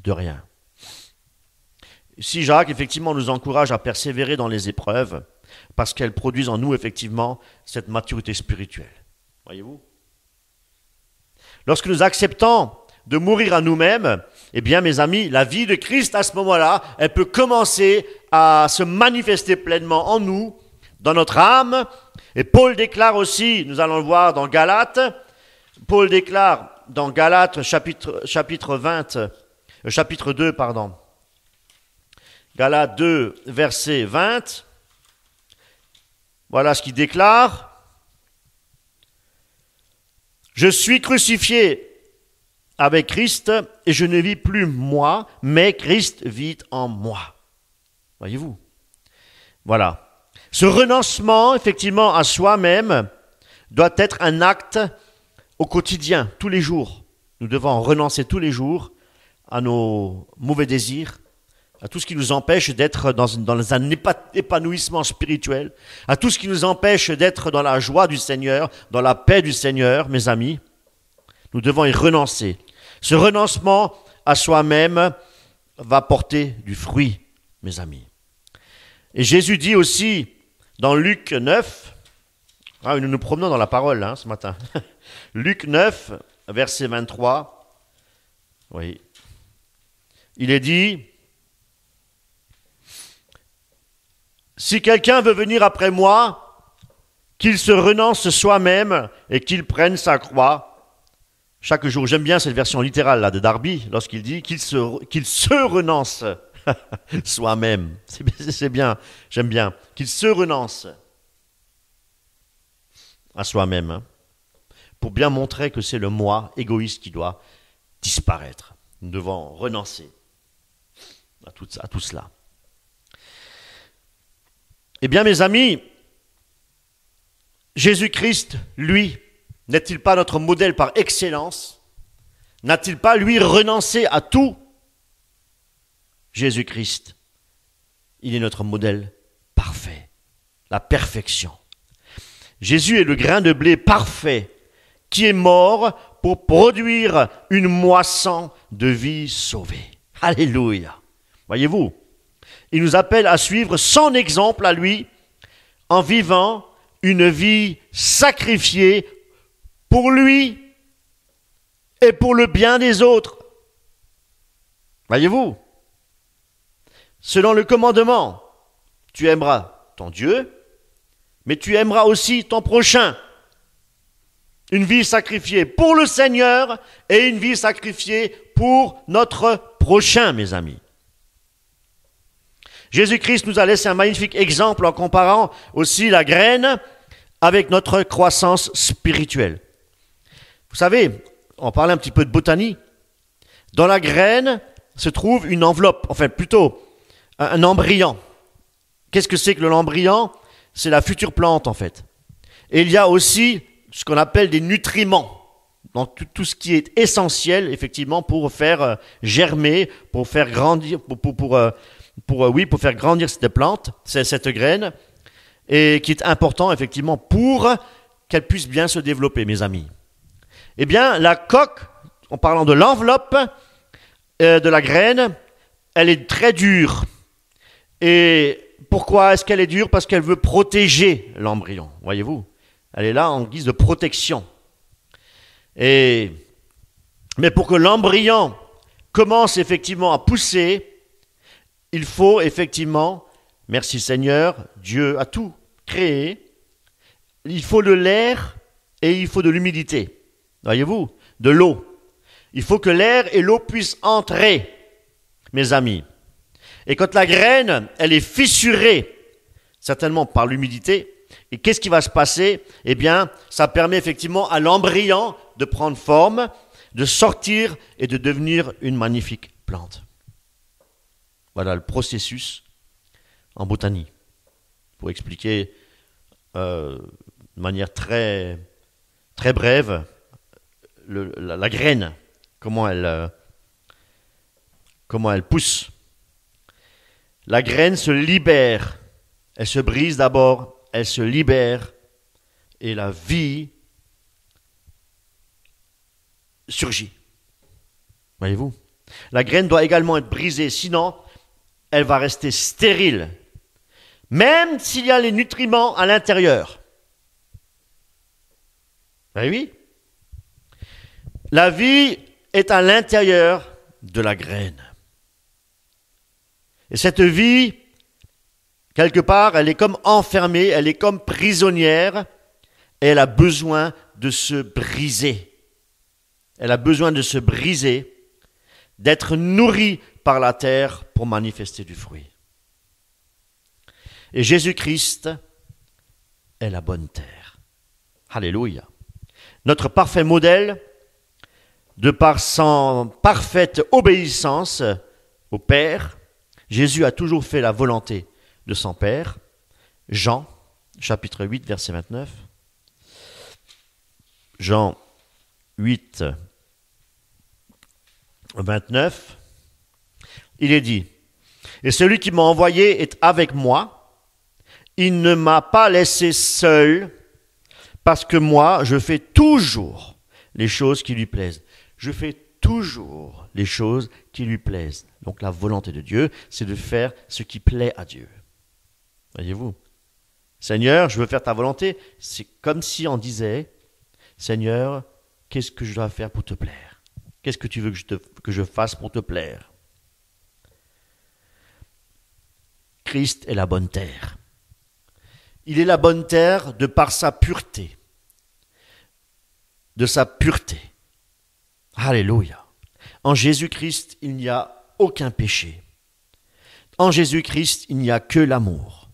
rien. Ici, Jacques, effectivement, nous encourage à persévérer dans les épreuves, parce qu'elles produisent en nous, effectivement, cette maturité spirituelle. Voyez-vous ? Lorsque nous acceptons de mourir à nous-mêmes, eh bien, mes amis, la vie de Christ, à ce moment-là, elle peut commencer à se manifester pleinement en nous, dans notre âme. Et Paul déclare aussi, nous allons le voir dans Galates, Paul déclare dans Galates chapitre 2, Galates 2, verset 20, voilà ce qu'il déclare: je suis crucifié avec Christ et je ne vis plus moi, mais Christ vit en moi. Voyez-vous? Voilà. Ce renoncement, effectivement, à soi-même doit être un acte au quotidien, tous les jours. Nous devons renoncer tous les jours à nos mauvais désirs, à tout ce qui nous empêche d'être dans un épanouissement spirituel, à tout ce qui nous empêche d'être dans la joie du Seigneur, dans la paix du Seigneur, mes amis. Nous devons y renoncer. Ce renoncement à soi-même va porter du fruit, mes amis. Et Jésus dit aussi dans Luc 9, nous nous promenons dans la parole ce matin, Luc 9, verset 23, oui, il est dit: si quelqu'un veut venir après moi, qu'il se renonce soi-même et qu'il prenne sa croix chaque jour. J'aime bien cette version littérale là de Darby, lorsqu'il dit qu'il se renonce soi-même. C'est bien, j'aime bien. Qu'il se renonce à soi-même, pour bien montrer que c'est le moi égoïste qui doit disparaître. Nous devons renoncer à tout cela. Eh bien, mes amis, Jésus-Christ, lui, n'est-il pas notre modèle par excellence? N'a-t-il pas, lui, renoncé à tout? Jésus-Christ, il est notre modèle parfait, la perfection. Jésus est le grain de blé parfait qui est mort pour produire une moisson de vie sauvée. Alléluia. Voyez-vous, il nous appelle à suivre son exemple à lui en vivant une vie sacrifiée pour lui et pour le bien des autres. Voyez-vous, selon le commandement, tu aimeras ton Dieu, mais tu aimeras aussi ton prochain. Une vie sacrifiée pour le Seigneur et une vie sacrifiée pour notre prochain, mes amis. Jésus-Christ nous a laissé un magnifique exemple en comparant aussi la graine avec notre croissance spirituelle. Vous savez, on parlait un petit peu de botanie. Dans la graine se trouve une enveloppe, enfin plutôt un embryon. Qu'est-ce que c'est que l'embryon? C'est la future plante en fait. Et il y a aussi ce qu'on appelle des nutriments, donc tout ce qui est essentiel effectivement pour faire germer, pour faire grandir, pour faire grandir cette plante, cette graine, et qui est important effectivement pour qu'elle puisse bien se développer, mes amis. Eh bien, la coque, en parlant de l'enveloppe de la graine, elle est très dure. Et pourquoi est-ce qu'elle est dure? Parce qu'elle veut protéger l'embryon, voyez-vous. Elle est là en guise de protection. Mais pour que l'embryon commence effectivement à pousser, il faut effectivement, merci Seigneur, Dieu a tout créé, il faut de l'air et il faut de l'humidité. Voyez-vous, de l'eau. Il faut que l'air et l'eau puissent entrer, mes amis. Et quand la graine, elle est fissurée, certainement par l'humidité, et qu'est-ce qui va se passer? Eh bien, ça permet effectivement à l'embryon de prendre forme, de sortir et de devenir une magnifique plante. Voilà le processus en botanie. Pour expliquer de manière très, très brève la graine, comment elle pousse. La graine se libère, elle se brise d'abord, elle se libère et la vie surgit. Voyez-vous? La graine doit également être brisée, sinon elle va rester stérile, même s'il y a les nutriments à l'intérieur. Ben oui. La vie est à l'intérieur de la graine. Et cette vie, quelque part, elle est comme enfermée, elle est comme prisonnière, et elle a besoin de se briser. Elle a besoin de se briser, d'être nourrie par la terre pour manifester du fruit. Et Jésus-Christ est la bonne terre. Alléluia. Notre parfait modèle, de par son parfaite obéissance au Père, Jésus a toujours fait la volonté de son Père. Jean, chapitre 8, verset 29. Jean 8, 29. Il est dit, « Et celui qui m'a envoyé est avec moi. Il ne m'a pas laissé seul, parce que moi, je fais toujours les choses qui lui plaisent. » Je fais toujours les choses qui lui plaisent. Donc la volonté de Dieu, c'est de faire ce qui plaît à Dieu. Voyez-vous? Seigneur, je veux faire ta volonté. C'est comme si on disait, Seigneur, qu'est-ce que je dois faire pour te plaire? Qu'est-ce que tu veux que je fasse pour te plaire? Christ est la bonne terre. Il est la bonne terre de par sa pureté. De sa pureté. Alléluia. En Jésus-Christ, il n'y a aucun péché. En Jésus-Christ, il n'y a que l'amour.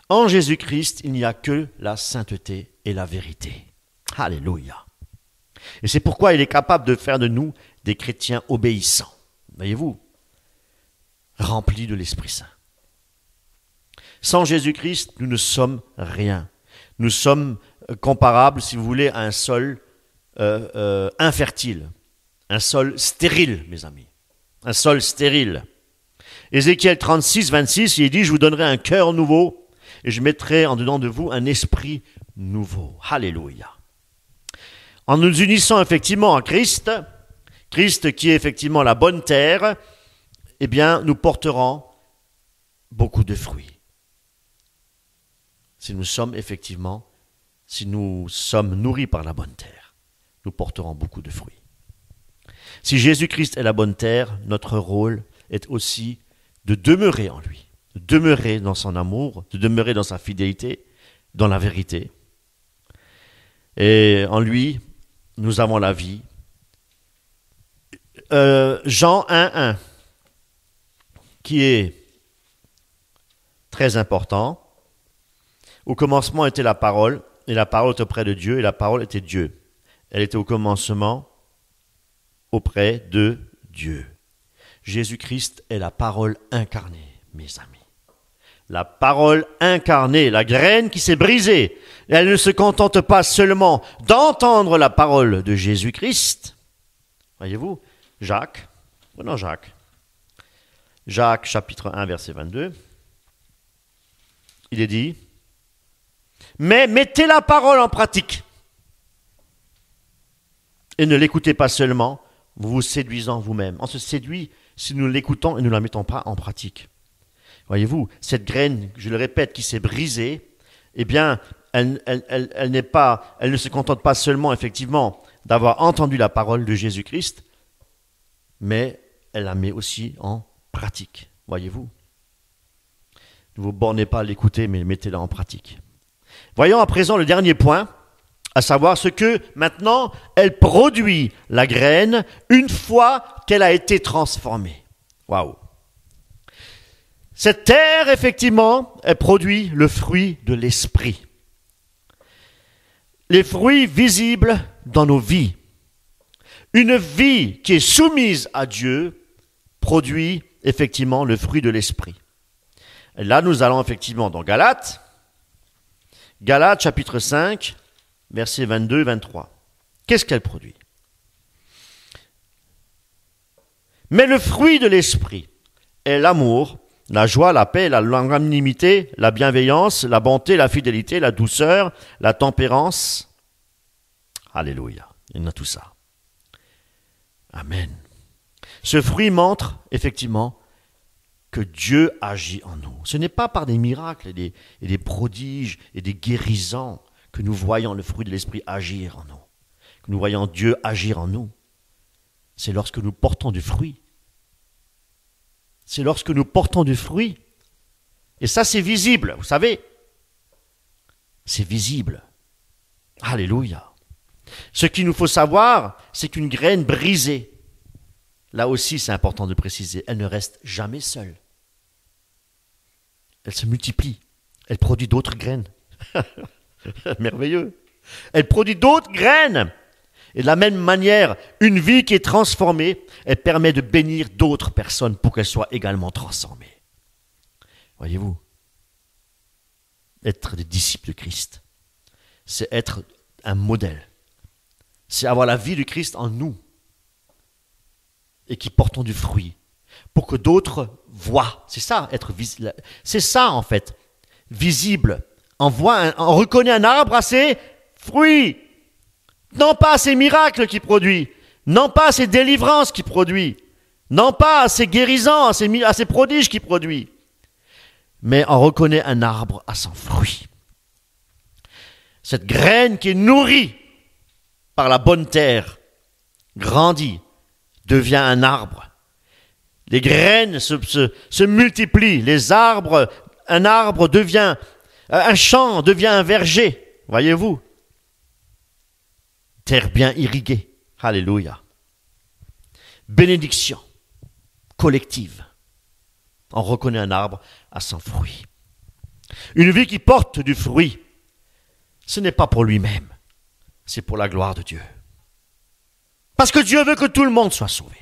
En Jésus-Christ, il n'y a que la sainteté et la vérité. Alléluia. Et c'est pourquoi il est capable de faire de nous des chrétiens obéissants. Voyez-vous, remplis de l'Esprit Saint. Sans Jésus-Christ, nous ne sommes rien. Nous sommes comparables, si vous voulez, à un sol infertile. Un sol stérile, mes amis. Un sol stérile. Ézéchiel 36, 26, il dit, je vous donnerai un cœur nouveau et je mettrai en dedans de vous un esprit nouveau. Alléluia. En nous unissant effectivement à Christ, Christ qui est effectivement la bonne terre, eh bien, nous porterons beaucoup de fruits. Si nous sommes nourris par la bonne terre, nous porterons beaucoup de fruits. Si Jésus-Christ est la bonne terre, notre rôle est aussi de demeurer en lui, de demeurer dans son amour, de demeurer dans sa fidélité, dans la vérité. Et en lui, nous avons la vie. Jean 1,1, qui est très important. Au commencement était la parole, et la parole était auprès de Dieu, et la parole était Dieu. Elle était au commencement auprès de Dieu. Jésus-Christ est la parole incarnée, mes amis. La parole incarnée, la graine qui s'est brisée. Elle ne se contente pas seulement d'entendre la parole de Jésus-Christ. Voyez-vous, Jacques, prenons Jacques. Jacques chapitre 1 verset 22. Il est dit, mais mettez la parole en pratique. Et ne l'écoutez pas seulement, vous vous séduisant vous-même. On se séduit si nous l'écoutons et nous ne la mettons pas en pratique. Voyez-vous, cette graine, je le répète, qui s'est brisée, eh bien, elle ne se contente pas seulement, effectivement, d'avoir entendu la parole de Jésus-Christ, mais elle la met aussi en pratique. Voyez-vous, ne vous bornez pas à l'écouter, mais mettez-la en pratique. Voyons à présent le dernier point, à savoir ce que maintenant elle produit, la graine, une fois qu'elle a été transformée. Waouh! Cette terre, effectivement, elle produit le fruit de l'esprit. Les fruits visibles dans nos vies. Une vie qui est soumise à Dieu produit effectivement le fruit de l'esprit. Et là, nous allons effectivement dans Galates chapitre 5, versets 22 et 23. Qu'est-ce qu'elle produit? Mais le fruit de l'esprit est l'amour, la joie, la paix, la longanimité, la bienveillance, la bonté, la fidélité, la douceur, la tempérance. Alléluia, il y en a tout ça. Amen. Ce fruit montre effectivement que Dieu agit en nous. Ce n'est pas par des miracles et des prodiges et des guérisons que nous voyons le fruit de l'esprit agir en nous, que nous voyons Dieu agir en nous. C'est lorsque nous portons du fruit. C'est lorsque nous portons du fruit. Et ça, c'est visible, vous savez. C'est visible. Alléluia. Ce qu'il nous faut savoir, c'est qu'une graine brisée, là aussi, c'est important de préciser, elle ne reste jamais seule. Elle se multiplie. Elle produit d'autres graines. Merveilleux. Elle produit d'autres graines. Et de la même manière, une vie qui est transformée, elle permet de bénir d'autres personnes pour qu'elles soient également transformées. Voyez-vous, être des disciples de Christ, c'est être un modèle. C'est avoir la vie du Christ en nous et qui portons du fruit pour que d'autres voient. C'est ça, être visible. C'est ça, en fait, visible. On reconnaît un arbre à ses fruits. Non pas à ses miracles qu'il produit, non pas à ses délivrances qu'il produit, non pas à ses guérisons, à ses prodiges qu'il produit, mais on reconnaît un arbre à son fruit. Cette graine qui est nourrie par la bonne terre grandit, devient un arbre. Les graines se multiplient, un arbre devient, un champ devient un verger, voyez-vous. Terre bien irriguée. Alléluia. Bénédiction collective. On reconnaît un arbre à son fruit. Une vie qui porte du fruit, ce n'est pas pour lui-même, c'est pour la gloire de Dieu. Parce que Dieu veut que tout le monde soit sauvé.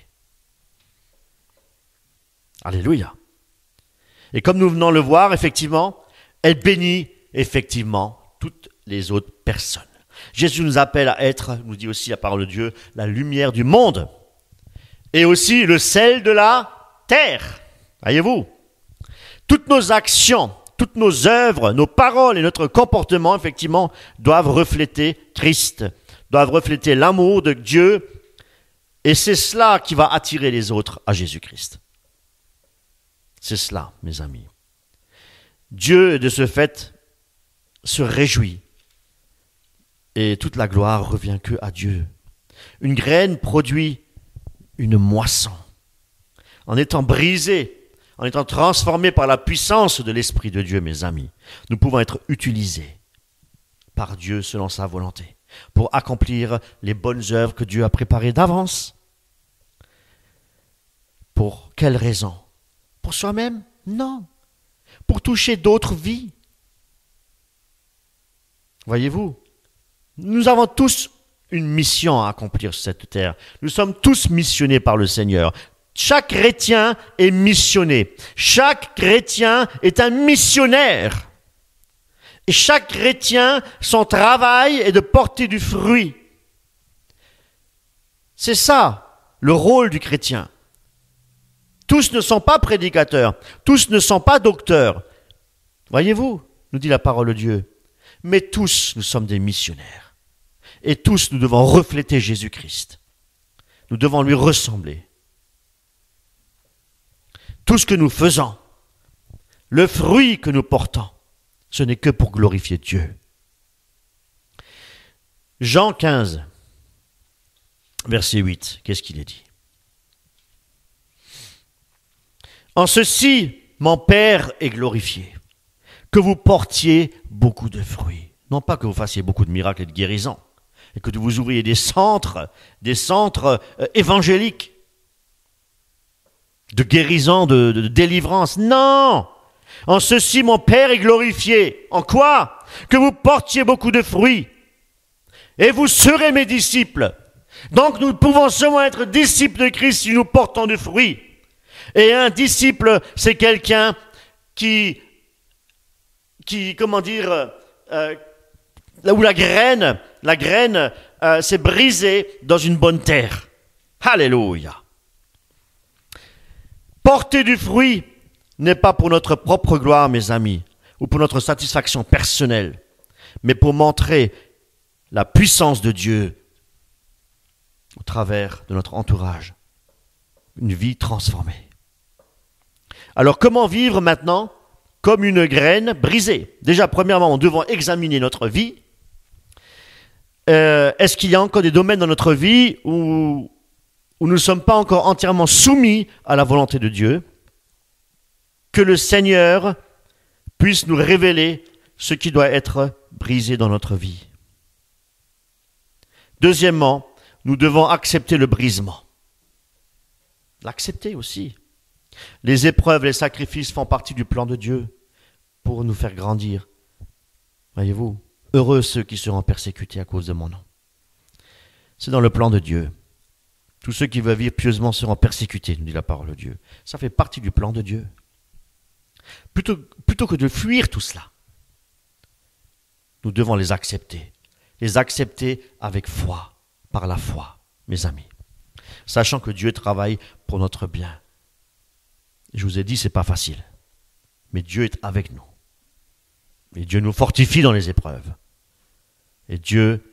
Alléluia. Et comme nous venons le voir, effectivement, elle bénit effectivement toutes les autres personnes. Jésus nous appelle à être, nous dit aussi la parole de Dieu, la lumière du monde et aussi le sel de la terre. Voyez-vous, toutes nos actions, toutes nos œuvres, nos paroles et notre comportement, effectivement, doivent refléter Christ, doivent refléter l'amour de Dieu et c'est cela qui va attirer les autres à Jésus-Christ. C'est cela, mes amis. Dieu, de ce fait, se réjouit. Et toute la gloire revient que à Dieu. Une graine produit une moisson. En étant brisés, en étant transformés par la puissance de l'Esprit de Dieu, mes amis, nous pouvons être utilisés par Dieu selon sa volonté pour accomplir les bonnes œuvres que Dieu a préparées d'avance. Pour quelle raison? Pour soi-même? Non. Pour toucher d'autres vies. Voyez-vous, nous avons tous une mission à accomplir sur cette terre. Nous sommes tous missionnés par le Seigneur. Chaque chrétien est missionné. Chaque chrétien est un missionnaire. Et chaque chrétien, son travail est de porter du fruit. C'est ça, le rôle du chrétien. Tous ne sont pas prédicateurs, tous ne sont pas docteurs. Voyez-vous, nous dit la parole de Dieu. Mais tous, nous sommes des missionnaires. Et tous, nous devons refléter Jésus-Christ. Nous devons lui ressembler. Tout ce que nous faisons, le fruit que nous portons, ce n'est que pour glorifier Dieu. Jean 15, verset 8, qu'est-ce qu'il est dit? En ceci, mon Père est glorifié, que vous portiez beaucoup de fruits. Non pas que vous fassiez beaucoup de miracles et de guérisons, et que vous ouvriez des centres évangéliques, de guérison, de délivrance. Non! En ceci, mon Père est glorifié. En quoi? Que vous portiez beaucoup de fruits. Et vous serez mes disciples. Donc nous pouvons seulement être disciples de Christ si nous portons du fruit. Et un disciple, c'est quelqu'un qui comment dire, là où la graine s'est brisée dans une bonne terre. Alléluia. Porter du fruit n'est pas pour notre propre gloire, mes amis, ou pour notre satisfaction personnelle, mais pour montrer la puissance de Dieu au travers de notre entourage. Une vie transformée. Alors, comment vivre maintenant comme une graine brisée? Déjà, premièrement, nous devons examiner notre vie. Est-ce qu'il y a encore des domaines dans notre vie où nous ne sommes pas encore entièrement soumis à la volonté de Dieu? Que le Seigneur puisse nous révéler ce qui doit être brisé dans notre vie. Deuxièmement, nous devons accepter le brisement. L'accepter aussi. Les épreuves, les sacrifices font partie du plan de Dieu pour nous faire grandir. Voyez-vous, heureux ceux qui seront persécutés à cause de mon nom. C'est dans le plan de Dieu. Tous ceux qui veulent vivre pieusement seront persécutés, nous dit la parole de Dieu. Ça fait partie du plan de Dieu. Plutôt que de fuir tout cela, nous devons les accepter avec foi, par la foi, mes amis, sachant que Dieu travaille pour notre bien. Je vous ai dit, c'est pas facile, mais Dieu est avec nous. Et Dieu nous fortifie dans les épreuves. Et Dieu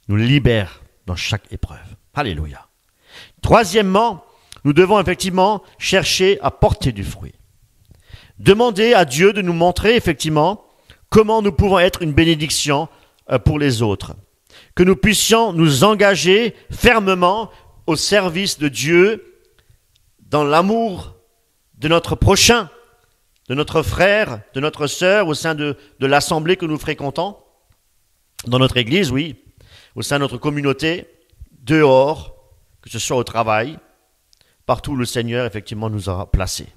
nous libère dans chaque épreuve. Alléluia. Troisièmement, nous devons effectivement chercher à porter du fruit. Demander à Dieu de nous montrer effectivement comment nous pouvons être une bénédiction pour les autres. Que nous puissions nous engager fermement au service de Dieu dans l'amour de notre prochain, de notre frère, de notre sœur, au sein de l'assemblée que nous fréquentons, dans notre église, oui, au sein de notre communauté, dehors, que ce soit au travail, partout où le Seigneur effectivement nous aura placés.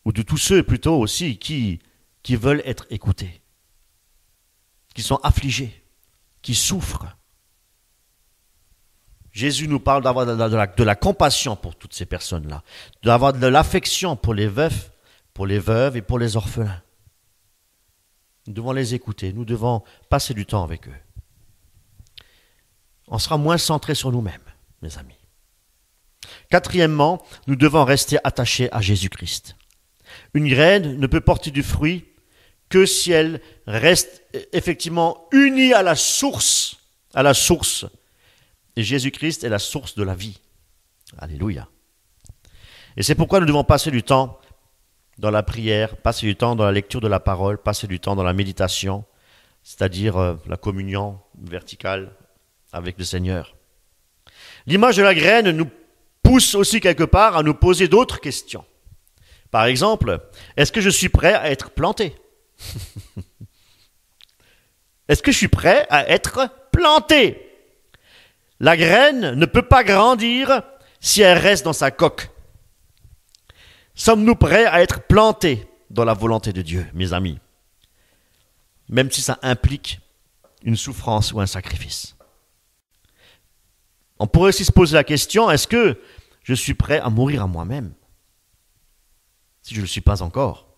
Ou de tous ceux plutôt aussi qui veulent être écoutés, qui sont affligés, qui souffrent. Jésus nous parle d'avoir de la compassion pour toutes ces personnes-là, d'avoir de l'affection pour les veufs, pour les veuves et pour les orphelins. Nous devons les écouter, nous devons passer du temps avec eux. On sera moins centré sur nous-mêmes, mes amis. Quatrièmement, nous devons rester attachés à Jésus-Christ. Une graine ne peut porter du fruit que si elle reste effectivement unie à la source. Et Jésus-Christ est la source de la vie. Alléluia. Et c'est pourquoi nous devons passer du temps dans la prière, passer du temps dans la lecture de la parole, passer du temps dans la méditation, c'est-à-dire la communion verticale avec le Seigneur. L'image de la graine nous pousse aussi quelque part à nous poser d'autres questions. Par exemple, est-ce que je suis prêt à être planté? Est-ce que je suis prêt à être planté? La graine ne peut pas grandir si elle reste dans sa coque. Sommes-nous prêts à être plantés dans la volonté de Dieu, mes amis? Même si ça implique une souffrance ou un sacrifice. On pourrait aussi se poser la question, est-ce que je suis prêt à mourir à moi-même? Si je ne le suis pas encore.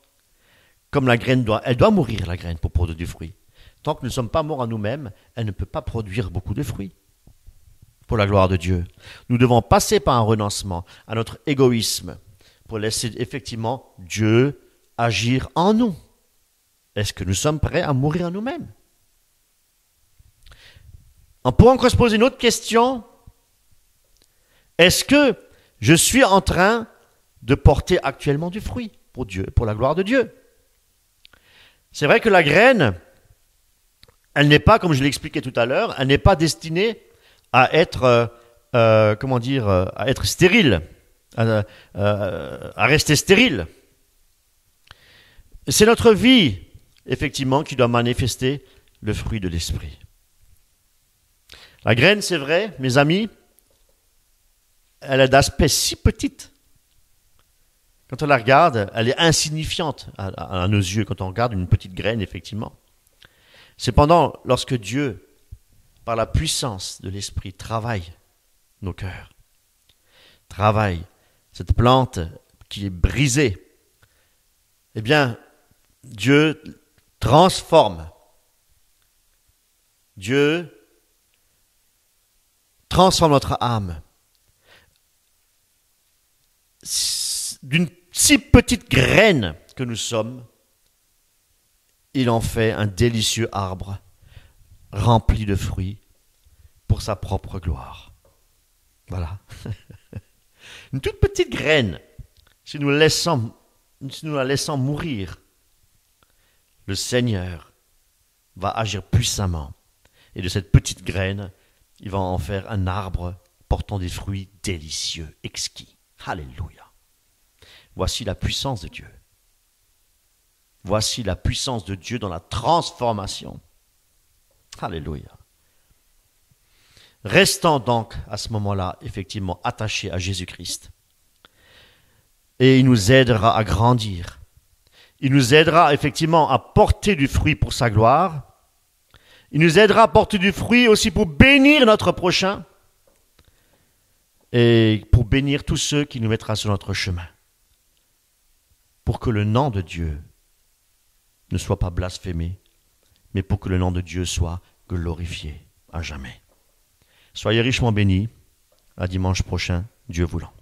Comme la graine elle doit mourir, la graine, pour produire du fruit. Tant que nous ne sommes pas morts à nous-mêmes, elle ne peut pas produire beaucoup de fruits. Pour la gloire de Dieu. Nous devons passer par un renoncement à notre égoïsme pour laisser effectivement Dieu agir en nous. Est-ce que nous sommes prêts à mourir à nous-mêmes? On pourrait encore se poser une autre question. Est-ce que je suis en train de porter actuellement du fruit pour Dieu, pour la gloire de Dieu? C'est vrai que la graine, elle n'est pas, comme je l'ai expliqué tout à l'heure, elle n'est pas destinée à être, à être stérile, à rester stérile. C'est notre vie, effectivement, qui doit manifester le fruit de l'esprit. La graine, c'est vrai, mes amis, elle est d'aspect si petite. Quand on la regarde, elle est insignifiante à nos yeux, quand on regarde une petite graine, effectivement. Cependant, lorsque Dieu, par la puissance de l'Esprit, travaille nos cœurs, travaille cette plante qui est brisée, eh bien, Dieu transforme. Dieu transforme notre âme. D'une si petite graine que nous sommes, il en fait un délicieux arbre rempli de fruits pour sa propre gloire. Voilà. Une toute petite graine, si nous la laissons mourir, le Seigneur va agir puissamment. Et de cette petite graine, il va en faire un arbre portant des fruits délicieux, exquis. Alléluia. Voici la puissance de Dieu. Voici la puissance de Dieu dans la transformation. Alléluia. Restons donc à ce moment-là, effectivement, attachés à Jésus-Christ. Et il nous aidera à grandir. Il nous aidera effectivement à porter du fruit pour sa gloire. Il nous aidera à porter du fruit aussi pour bénir notre prochain et pour bénir tous ceux qui nous mettra sur notre chemin. Pour que le nom de Dieu ne soit pas blasphémé, mais pour que le nom de Dieu soit glorifié à jamais. Soyez richement bénis. À dimanche prochain, Dieu voulant.